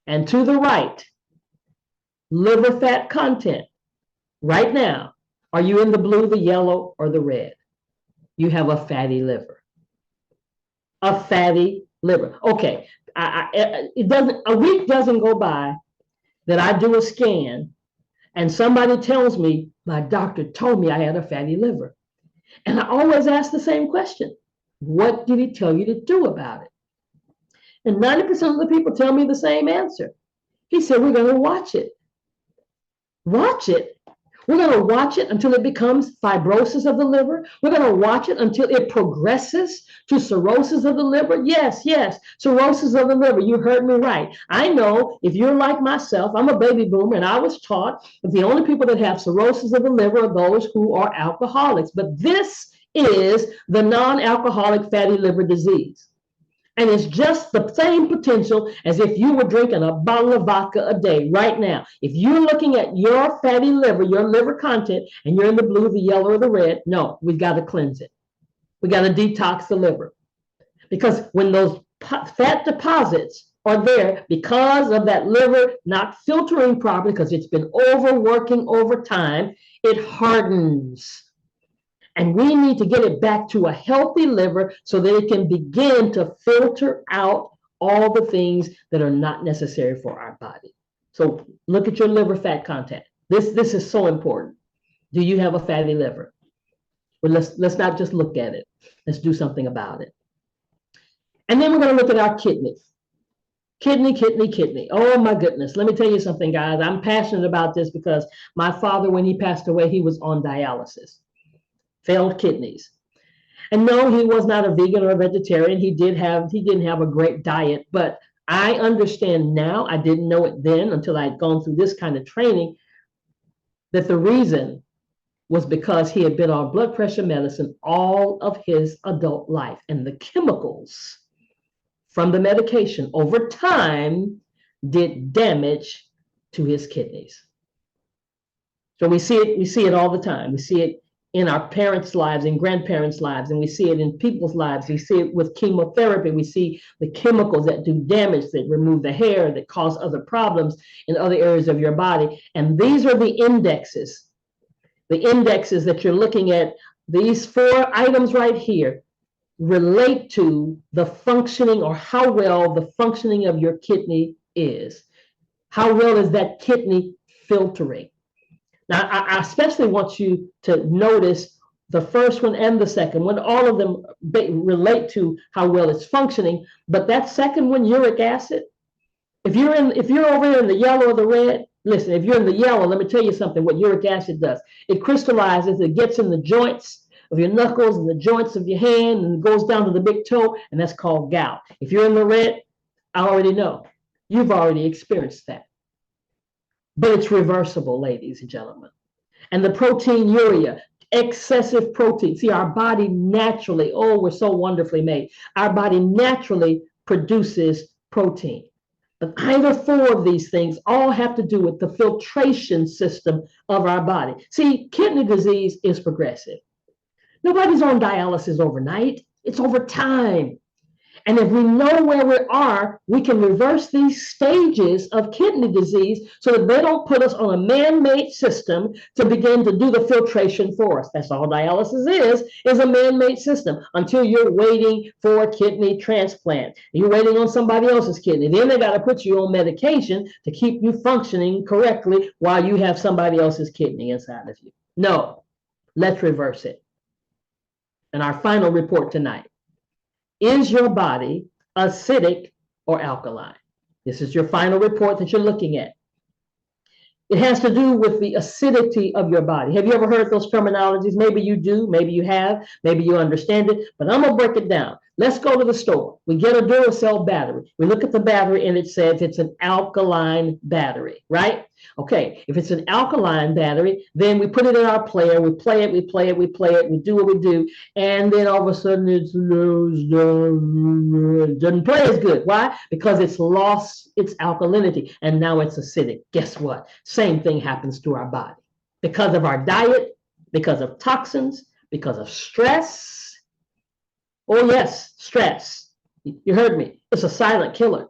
and to the right, liver fat content, right now, are you in the blue, the yellow, or the red? You have a fatty liver. A fatty liver. Okay. A week doesn't go by that I do a scan and somebody tells me my doctor told me I had a fatty liver. And I always ask the same question. What did he tell you to do about it? And 90% of the people tell me the same answer. He said, we're going to watch it. Watch it? We're going to watch it until it becomes fibrosis of the liver. We're going to watch it until it progresses to cirrhosis of the liver. Yes, cirrhosis of the liver. You heard me right. I know if you're like myself, I'm a baby boomer, and I was taught that the only people that have cirrhosis of the liver are those who are alcoholics. But this is the non-alcoholic fatty liver disease. And it's just the same potential as if you were drinking a bottle of vodka a day right now. If you're looking at your fatty liver, your liver content, and you're in the blue, the yellow, or the red, no, we've got to cleanse it. We got to detox the liver. Because when those fat deposits are there because of that liver not filtering properly, because it's been overworking over time, it hardens. And we need to get it back to a healthy liver so that it can begin to filter out all the things that are not necessary for our body. So look at your liver fat content. This is so important. Do you have a fatty liver? Well, let's not just look at it. Let's do something about it. And then we're going to look at our kidneys. Kidney. Oh my goodness. Let me tell you something, guys. I'm passionate about this because my father, when he passed away, he was on dialysis. Failed kidneys. And no, he was not a vegan or a vegetarian. He didn't have a great diet, but I understand now, I didn't know it then until I had gone through this kind of training, that the reason was because he had been on blood pressure medicine all of his adult life, and the chemicals from the medication over time did damage to his kidneys. So we see it all the time. We see it in our parents' lives and grandparents' lives, and we see it in people's lives. We see it with chemotherapy. We see the chemicals that do damage, that remove the hair, that cause other problems in other areas of your body. And these are the indexes that you're looking at. These 4 items right here relate to the functioning, or how well the functioning of your kidney is. How well is that kidney filtering? Now, I especially want you to notice the first one and the second one. All of them relate to how well it's functioning, but that second one, uric acid, if you're over in the yellow or the red, listen, if you're in the yellow, let me tell you something, what uric acid does. It crystallizes, it gets in the joints of your knuckles and the joints of your hand, and goes down to the big toe, and that's called gout. If you're in the red, I already know. You've already experienced that. But it's reversible, ladies and gentlemen. And the proteinuria, excessive protein. See, our body naturally, oh, we're so wonderfully made. Our body naturally produces protein. But either 4 of these things all have to do with the filtration system of our body. See, kidney disease is progressive. Nobody's on dialysis overnight. It's over time. And if we know where we are, we can reverse these stages of kidney disease so that they don't put us on a man-made system to begin to do the filtration for us. That's all dialysis is a man-made system until you're waiting for a kidney transplant. You're waiting on somebody else's kidney. Then they got to put you on medication to keep you functioning correctly while you have somebody else's kidney inside of you. No, let's reverse it. And our final report tonight. Is your body acidic or alkaline? This is your final report that you're looking at. It has to do with the acidity of your body. Have you ever heard those terminologies? Maybe you do, maybe you have, maybe you understand it, but I'm gonna break it down. Let's go to the store. We get a Duracell battery. We look at the battery and it says it's an alkaline battery, right? Okay, if it's an alkaline battery, then we put it in our player, we play it, we do what we do, and then all of a sudden it doesn't play as good. Why? Because it's lost its alkalinity and now it's acidic. Guess what? Same thing happens to our body. Because of our diet, because of toxins, because of stress. Oh yes, stress. You heard me. It's a silent killer.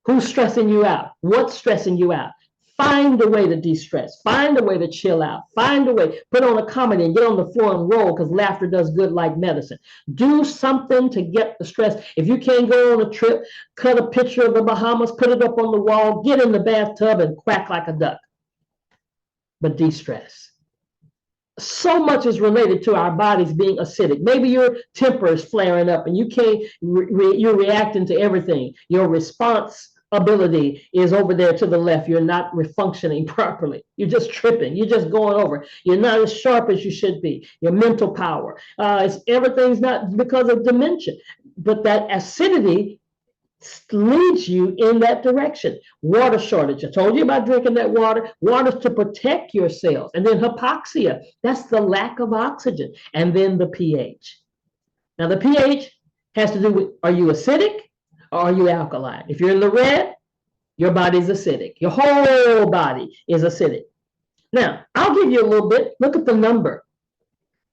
Who's stressing you out? What's stressing you out? Find a way to de-stress. Find a way to chill out. Find a way. Put on a comedy and get on the floor and roll, because laughter does good like medicine. Do something to get the stress. If you can't go on a trip, cut a picture of the Bahamas, put it up on the wall, get in the bathtub and quack like a duck. But de-stress. So much is related to our bodies being acidic. Maybe your temper is flaring up and you can't, you're reacting to everything. Your response ability is over there to the left. You're not functioning properly. You're just tripping. You're just going over. You're not as sharp as you should be. Your mental power. Everything's not because of dementia, but that acidity leads you in that direction. Water shortage. I told you about drinking that water. Water's to protect your cells. And then hypoxia. That's the lack of oxygen. And then the pH. Now the pH has to do with, are you acidic or are you alkaline? If you're in the red, your body's acidic. Your whole body is acidic. Now, I'll give you a little bit. Look at the number.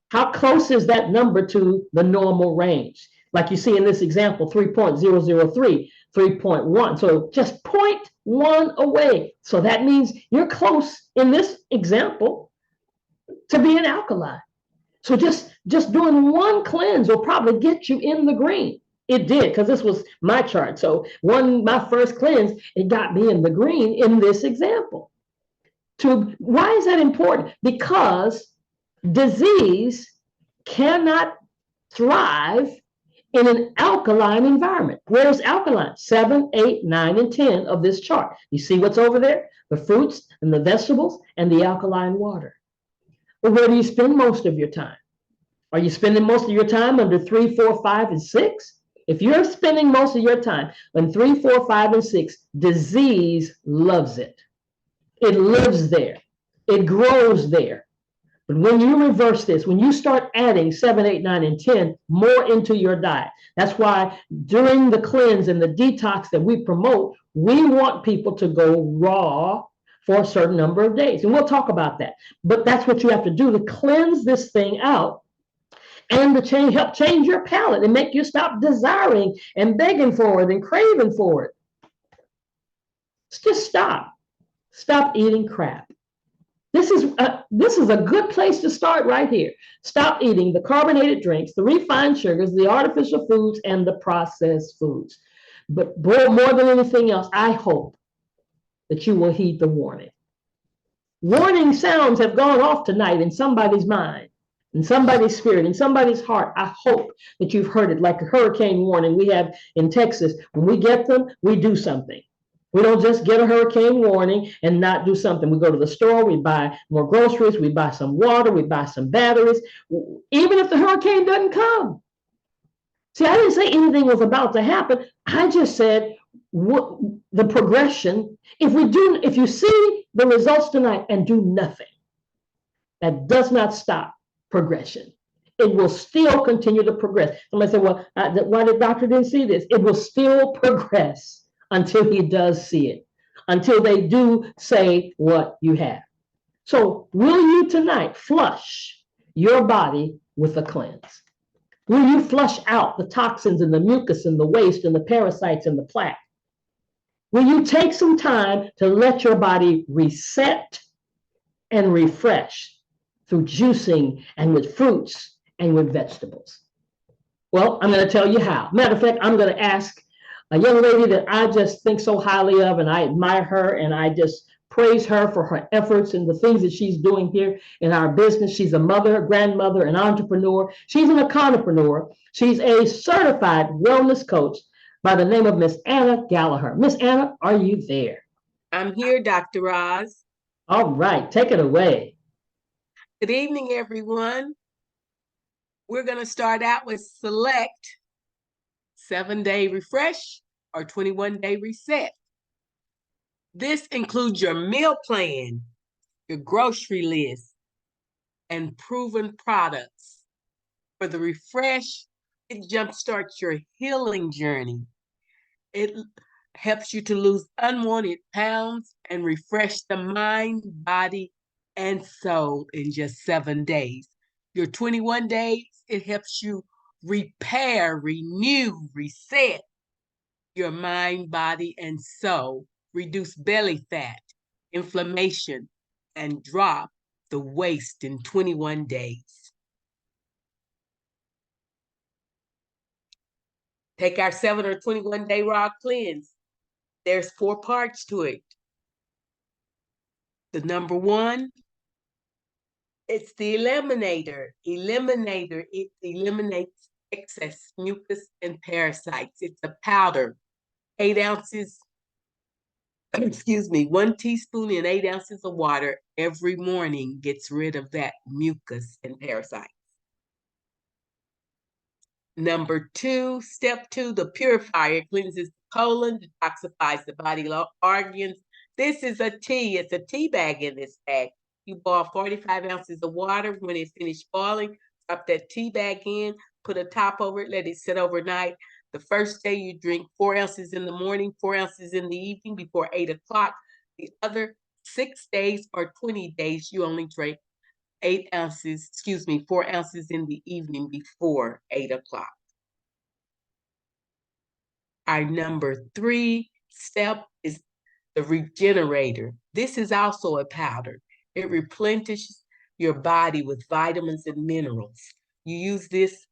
How close is that number to the normal range? Like you see in this example, 3.003, 3.1. So just 0.1 away. So that means you're close in this example to being alkaline. So just doing one cleanse will probably get you in the green. It did, because this was my chart. So my first cleanse, it got me in the green in this example. Why is that important? Because disease cannot thrive in an alkaline environment. Where's alkaline? 7, 8, 9, and 10 of this chart. You see what's over there? The fruits and the vegetables and the alkaline water. Well, where do you spend most of your time? Are you spending most of your time under 3, 4, 5, and 6? If you're spending most of your time on 3, 4, 5, and 6, disease loves it. It lives there. It grows there. But when you reverse this, when you start adding 7, 8, 9, and 10 more into your diet, that's why during the cleanse and the detox that we promote, we want people to go raw for a certain number of days. And we'll talk about that. But that's what you have to do to cleanse this thing out and to help change your palate and make you stop desiring and begging for it and craving for it. Just stop. Stop eating crap. This is a good place to start right here. Stop eating the carbonated drinks, the refined sugars, the artificial foods, and the processed foods. But more than anything else, I hope that you will heed the warning. Warning sounds have gone off tonight in somebody's mind, in somebody's spirit, in somebody's heart. I hope that you've heard it, like a hurricane warning we have in Texas. When we get them, we do something. We don't just get a hurricane warning and not do something. We go to the store, we buy more groceries, we buy some water, we buy some batteries, even if the hurricane doesn't come. See, I didn't say anything was about to happen. I just said the progression. If you see the results tonight and do nothing, that does not stop progression. It will still continue to progress. Somebody said, well, why the doctor didn't see this? It will still progress until he does see it, until they do say what you have. So will you tonight flush your body with a cleanse? Will you flush out the toxins and the mucus and the waste and the parasites and the plaque? Will you take some time to let your body reset and refresh through juicing and with fruits and with vegetables? Well, I'm going to tell you how. Matter of fact, I'm going to ask a young lady that I just think so highly of, and I admire her, and I just praise her for her efforts and the things that she's doing here in our business. She's a mother, grandmother, an entrepreneur. She's an econopreneur. She's a certified wellness coach by the name of Miss Anna Gallagher. Miss Anna, are you there? I'm here, Dr. Roz. All right, take it away. Good evening, everyone. We're going to start out with Select 7-Day Refresh or 21-Day Reset. This includes your meal plan, your grocery list, and proven products. For the refresh, it jumpstarts your healing journey. It helps you to lose unwanted pounds and refresh the mind, body, and soul in just 7 days. Your 21 days, it helps you repair, renew, reset your mind, body, and soul, reduce belly fat, inflammation, and drop the waist in 21 days. Take our 7 or 21-day raw cleanse. There's 4 parts to it. The number 1, it's the eliminator. It eliminates excess mucus and parasites. It's a powder, 8 ounces, 1 teaspoon in 8 ounces of water every morning gets rid of that mucus and parasites. Number 2, step 2, the purifier cleanses the colon, detoxifies the body organs. This is a tea. It's a tea bag in this bag. You boil 45 ounces of water. When it finishes boiling, drop that tea bag in, put a top over it, let it sit overnight. The first day you drink 4 ounces in the morning, 4 ounces in the evening before 8 o'clock. The other 6 days or 20 days, you only drink 4 ounces in the evening before 8 o'clock. Our number 3 step is the regenerator. This is also a powder. It replenishes your body with vitamins and minerals. You use this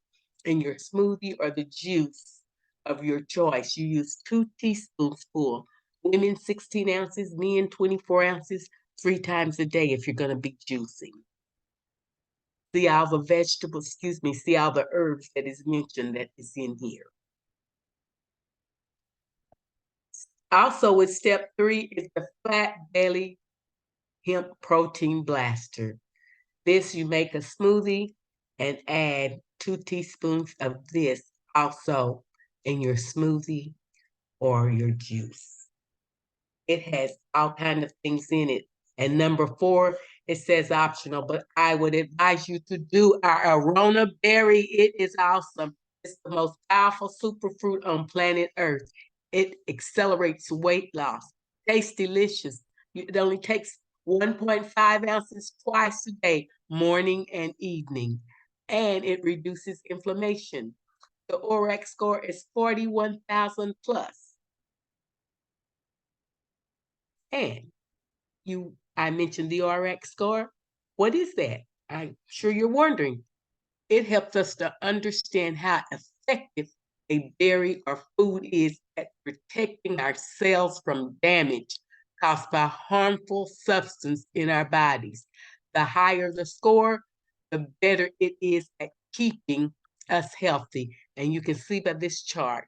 in your smoothie or the juice of your choice. You use 2 teaspoons full. Women 16 ounces, men 24 ounces, 3 times a day if you're going to be juicing. See all the vegetables, see all the herbs that is mentioned that is in here. Also with step 3 is the Flat Belly Hemp Protein Blaster. This, you make a smoothie and add 2 teaspoons of this also in your smoothie or your juice. It has all kinds of things in it. And number 4, it says optional, but I would advise you to do our Arona Berry. It is awesome. It's the most powerful superfruit on planet Earth. It accelerates weight loss. Tastes delicious. It only takes 1.5 ounces twice a day, morning and evening. And it reduces inflammation. The ORAC score is 41,000 plus. And I mentioned the ORAC score. What is that? I'm sure you're wondering. It helps us to understand how effective a berry or food is at protecting our cells from damage caused by harmful substance in our bodies. The higher the score, the better it is at keeping us healthy. And you can see by this chart,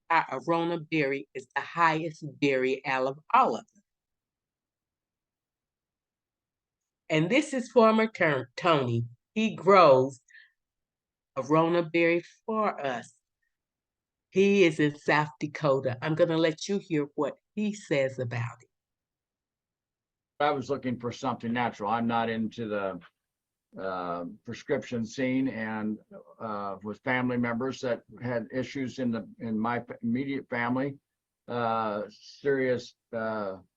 our Arona berry is the highest berry out of all of them. And this is former Tony. He grows Arona berry for us. He is in South Dakota. I'm going to let you hear what he says about it. I was looking for something natural. I'm not into the prescription scene, and with family members that had issues in my immediate family, serious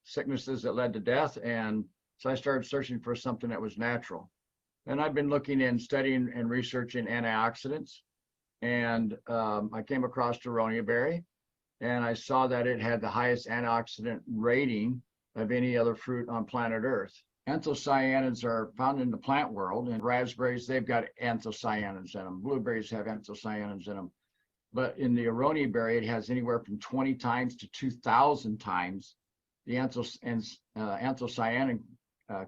sicknesses that led to death. And so I started searching for something that was natural. And I've been looking and studying and researching antioxidants. And I came across Aronia berry, and I saw that it had the highest antioxidant rating of any other fruit on planet Earth. Anthocyanins are found in the plant world, and raspberries, they've got anthocyanins in them. Blueberries have anthocyanins in them. But in the Aronia berry, it has anywhere from 20 times to 2,000 times the anthocyanin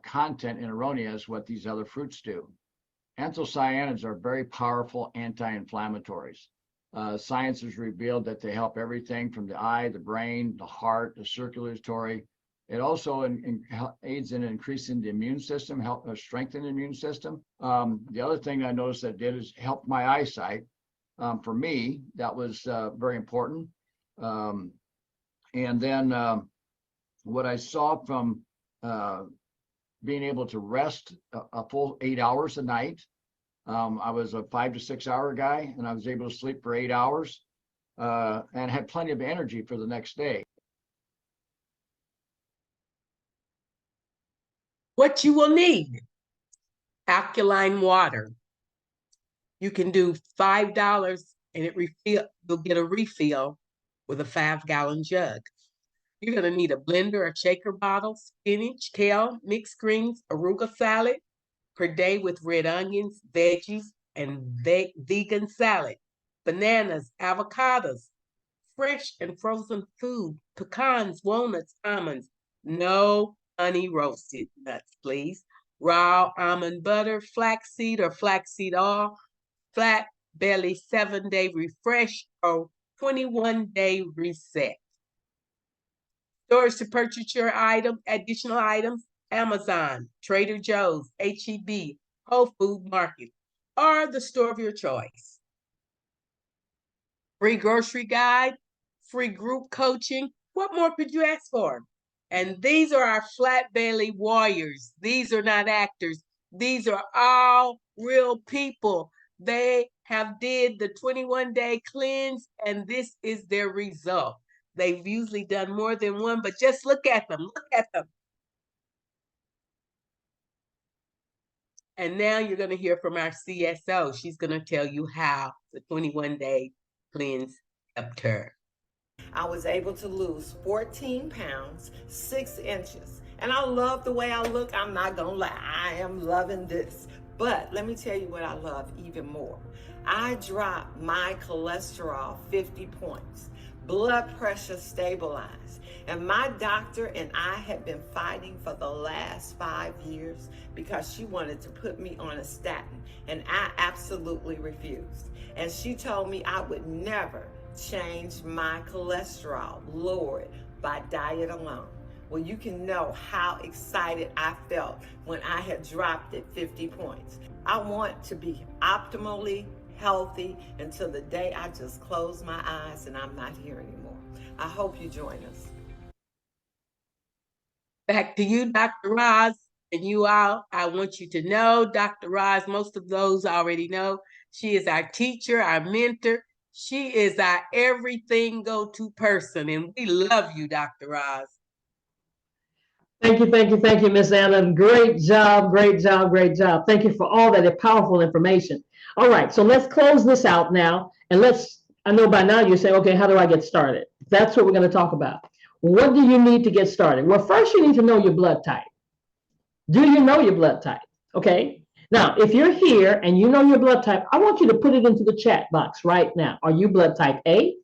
content in Aronia is what these other fruits do. Anthocyanins are very powerful anti-inflammatories. Science has revealed that they help everything from the eye, the brain, the heart, the circulatory. It also aids in increasing the immune system, help strengthen the immune system. The other thing I noticed that did is help my eyesight. For me, that was very important. And then what I saw from being able to rest a full 8 hours a night. I was a 5 to 6 hour guy, and I was able to sleep for 8 hours and had plenty of energy for the next day. What you will need: alkaline water. You can do $5 and you'll get a refill with a 5-gallon jug. You're going to need a blender, a shaker bottle, spinach, kale, mixed greens, arugula salad per day with red onions, veggies, and vegan salad, bananas, avocados, fresh and frozen food, pecans, walnuts, almonds, no honey roasted nuts, please. Raw almond butter, flaxseed or flaxseed oil, Flat Belly 7-day refresh or 21-day reset. Stores to purchase your additional items: Amazon, Trader Joe's, H-E-B, Whole Food Market, or the store of your choice. Free grocery guide, free group coaching. What more could you ask for? And these are our Flat Belly warriors. These are not actors. These are all real people. They have did the 21-day cleanse, and this is their result. They've usually done more than one, but just look at them. Look at them. And now you're going to hear from our CSO. She's going to tell you how the 21-day cleanse helped her. I was able to lose 14 pounds, 6 inches. And I love the way I look. I'm not going to lie. I am loving this. But let me tell you what I love even more. I dropped my cholesterol 50 points. Blood pressure stabilized. And my doctor and I have been fighting for the last 5 years because she wanted to put me on a statin, and I absolutely refused. And she told me I would never change my cholesterol, lower it by diet alone. Well, you can know how excited I felt when I had dropped it 50 points. I want to be optimally healthy until the day I just close my eyes and I'm not here anymore. I hope you join us. Back to you, Dr. Roz, and you all. I want you to know Dr. Roz, most of those already know, she is our teacher, our mentor. She is our everything go-to person, and we love you, Dr. Roz. Thank you, Miss Anna. Great job, great job, great job. Thank you for all that powerful information. All right, so let's close this out now, and I know by now you're saying, okay, how do I get started? That's what we're going to talk about. What do you need to get started? Well, first you need to know your blood type. Do you know your blood type? Okay. Now, if you're here and you know your blood type, I want you to put it into the chat box right now. Are you blood type A?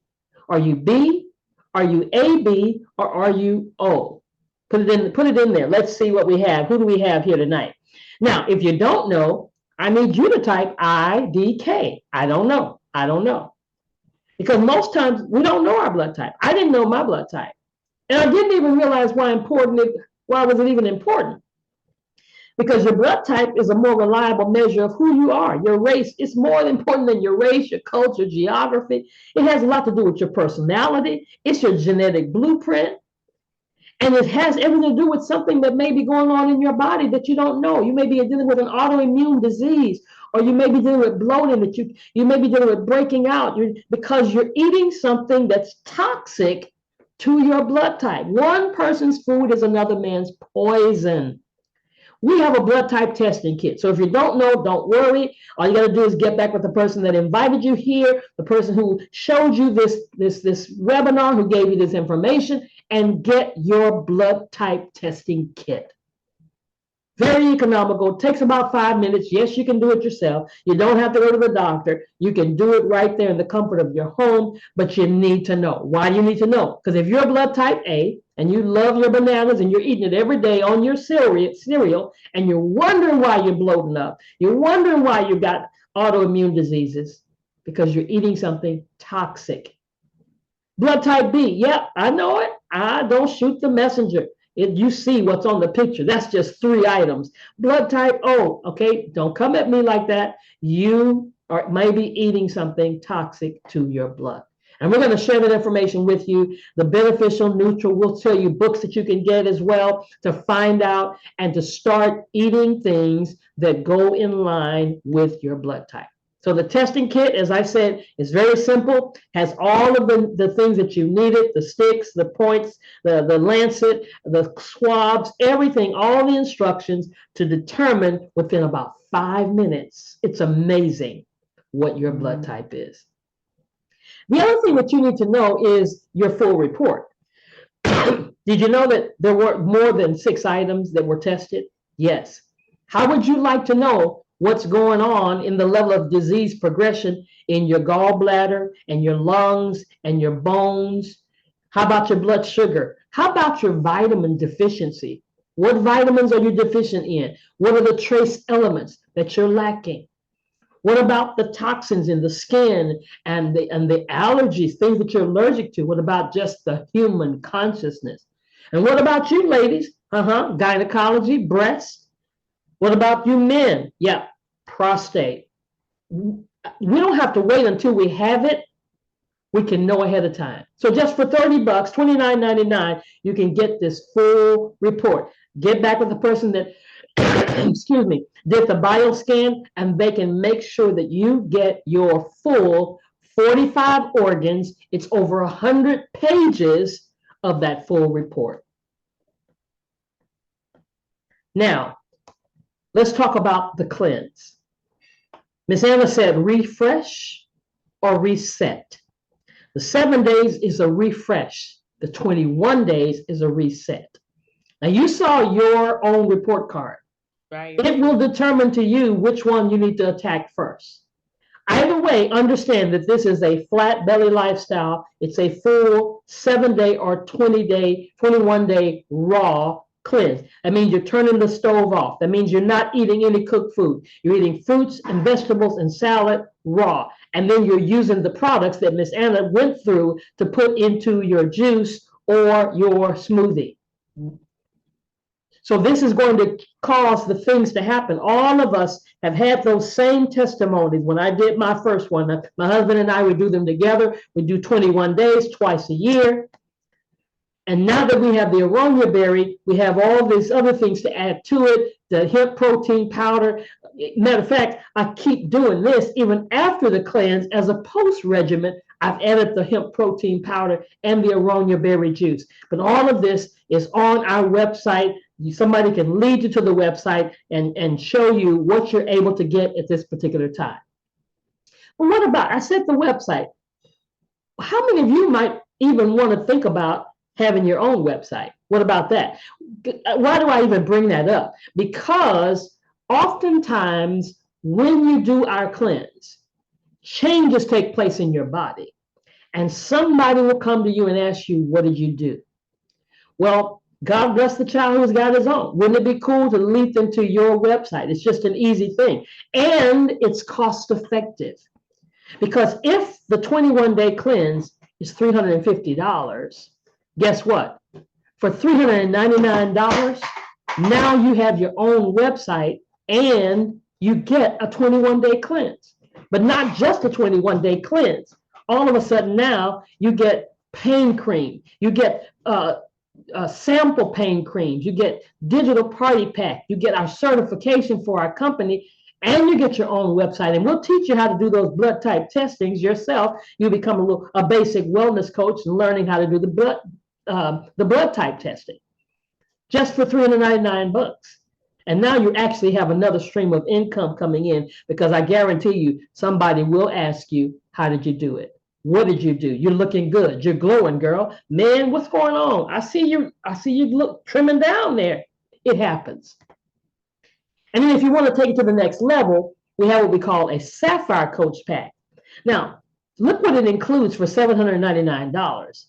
Are you B? Are you AB? Or are you O? Put it in there. Let's see what we have. Who do we have here tonight? Now, if you don't know, I need you to type IDK. I don't know. I don't know. Because most times we don't know our blood type. I didn't know my blood type. And I didn't even realize why was it even important? Because your blood type is a more reliable measure of who you are. Your race is more important than your race, your culture, geography. It has a lot to do with your personality. It's your genetic blueprint. And it has everything to do with something that may be going on in your body that you don't know. You may be dealing with an autoimmune disease, or you may be dealing with bloating, that you may be dealing with breaking out because you're eating something that's toxic to your blood type. One person's food is another man's poison. We have a blood type testing kit. So if you don't know, don't worry. All you got to do is get back with the person that invited you here, the person who showed you this webinar, who gave you this information, and get your blood type testing kit. Very economical, takes about 5 minutes. Yes, you can do it yourself. You don't have to go to the doctor. You can do it right there in the comfort of your home, but you need to know. Why do you need to know? Because if you're blood type A and you love your bananas and you're eating it every day on your cereal, and you're wondering why you're bloating up, you're wondering why you got autoimmune diseases, because you're eating something toxic. Blood type B, yep, I know it. I don't shoot the messenger. You see what's on the picture. That's just 3 items. Blood type O, okay, don't come at me like that. You are maybe eating something toxic to your blood. And we're going to share that information with you. The beneficial neutral, we'll tell you books that you can get as well to find out and to start eating things that go in line with your blood type. So the testing kit, as I said, is very simple, has all of the things that you needed, the sticks, the points, the lancet, the swabs, everything, all the instructions to determine within about 5 minutes. It's amazing what your blood type is. The other thing that you need to know is your full report. Did you know that there were more than 6 items that were tested? Yes. How would you like to know what's going on in the level of disease progression in your gallbladder and your lungs and your bones? How about your blood sugar? How about your vitamin deficiency? What vitamins are you deficient in? What are the trace elements that you're lacking? What about the toxins in the skin and the allergies, things that you're allergic to? What about just the human consciousness? And what about you ladies? Gynecology, breasts. What about you men? Yeah, prostate. We don't have to wait until we have it. We can know ahead of time. So just for $30, $29.99, you can get this full report. Get back with the person that excuse me, did the bioscan, and they can make sure that you get your full 45 organs. It's over 100 pages of that full report. Now, let's talk about the cleanse. Miss Anna said refresh or reset. The 7 days is a refresh. The 21 days is a reset. Now, you saw your own report card. Right. It will determine to you which one you need to attack first. Either way, understand that this is a flat belly lifestyle. It's a full 7-day or 20-day, 21-day raw cleanse. That means you're turning the stove off. That means you're not eating any cooked food. You're eating fruits and vegetables and salad raw. And then you're using the products that Miss Anna went through to put into your juice or your smoothie. So this is going to cause the things to happen. All of us have had those same testimonies. When I did my first one, my husband and I would do them together. We do 21 days, twice a year. And now that we have the aronia berry, we have all these other things to add to it, the hemp protein powder. Matter of fact, I keep doing this even after the cleanse as a post regimen. I've added the hemp protein powder and the aronia berry juice. But all of this is on our website. Somebody can lead you to the website and show you what you're able to get at this particular time. But what about, I said the website. How many of you might even want to think about having your own website? What about that? Why do I even bring that up? Because oftentimes when you do our cleanse, changes take place in your body. And somebody will come to you and ask you, what did you do? Well, God bless the child who's got his own. Wouldn't it be cool to link them to your website? It's just an easy thing. And it's cost effective. Because if the 21-day cleanse is $350, guess what? For $399, now you have your own website and you get a 21-day cleanse. But not just a 21-day cleanse. All of a sudden now you get pain cream. You get sample pain creams. You get digital party pack. You get our certification for our company. And you get your own website, and we'll teach you how to do those blood type testings yourself. You become a basic wellness coach and learning how to do the blood type testing, just for $399. And now you actually have another stream of income coming in, because I guarantee you somebody will ask you, how did you do it? What did you do? You're looking good. You're glowing, girl. Man, what's going on? I see you look trimming down there. It happens. And then if you want to take it to the next level, we have what we call a Sapphire Coach Pack. Now, look what it includes for $799.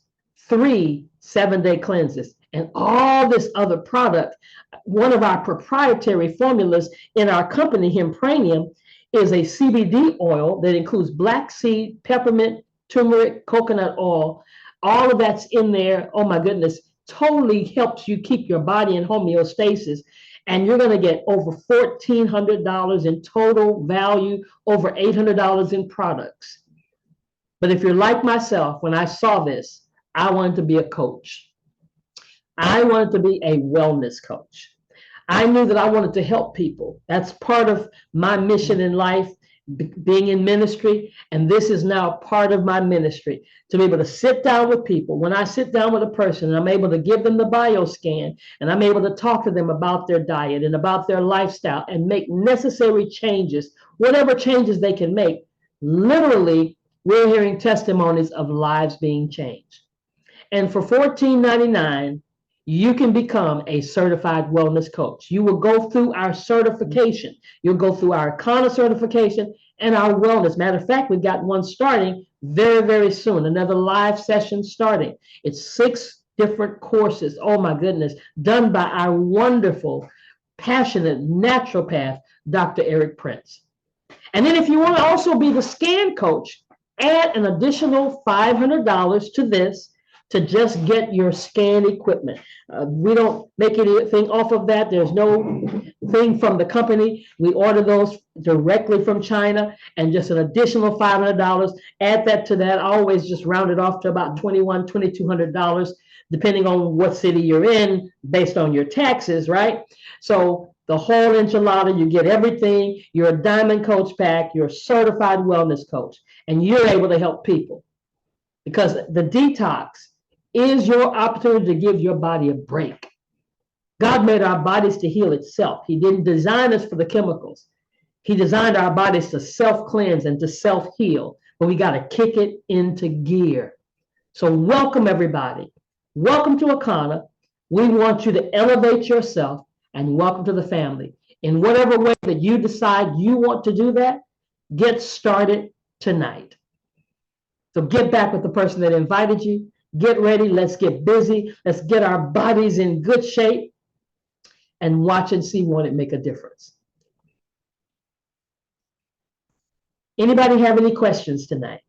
3 7-day cleanses and all this other product. One of our proprietary formulas in our company, Hempranium, is a CBD oil that includes black seed, peppermint, turmeric, coconut oil. All of that's in there. Oh my goodness, totally helps you keep your body in homeostasis. And you're going to get over $1,400 in total value, over $800 in products. But if you're like myself, when I saw this, I wanted to be a coach. I wanted to be a wellness coach. I knew that I wanted to help people. That's part of my mission in life, being in ministry. And this is now part of my ministry, to be able to sit down with people. When I sit down with a person and I'm able to give them the bioscan, and I'm able to talk to them about their diet and about their lifestyle and make necessary changes, whatever changes they can make, literally, we're hearing testimonies of lives being changed. And for $14.99, you can become a certified wellness coach. You will go through our certification. You'll go through our Kana certification and our wellness. Matter of fact, we've got one starting very, very soon, another live session starting. It's 6 different courses, oh my goodness, done by our wonderful, passionate naturopath, Dr. Eric Prince. And then if you want to also be the scan coach, add an additional $500 to this, to just get your scan equipment. We don't make anything off of that. There's no thing from the company. We order those directly from China, and just an additional $500. Add that to that. I always just round it off to about $2,100, $2,200, depending on what city you're in, based on your taxes, right? So the whole enchilada. You get everything. You're a diamond coach pack. You're a certified wellness coach, and you're able to help people because the detox is your opportunity to give your body a break. God made our bodies to heal itself. He didn't design us for the chemicals. He designed our bodies to self-cleanse and to self-heal, but we got to kick it into gear. So welcome, everybody. Welcome to Akana. We want you to elevate yourself, and welcome to the family. In whatever way that you decide you want to do that, get started tonight. So get back with the person that invited you. Get ready. Let's get busy. Let's get our bodies in good shape and watch and see won't it make a difference. Anybody have any questions tonight?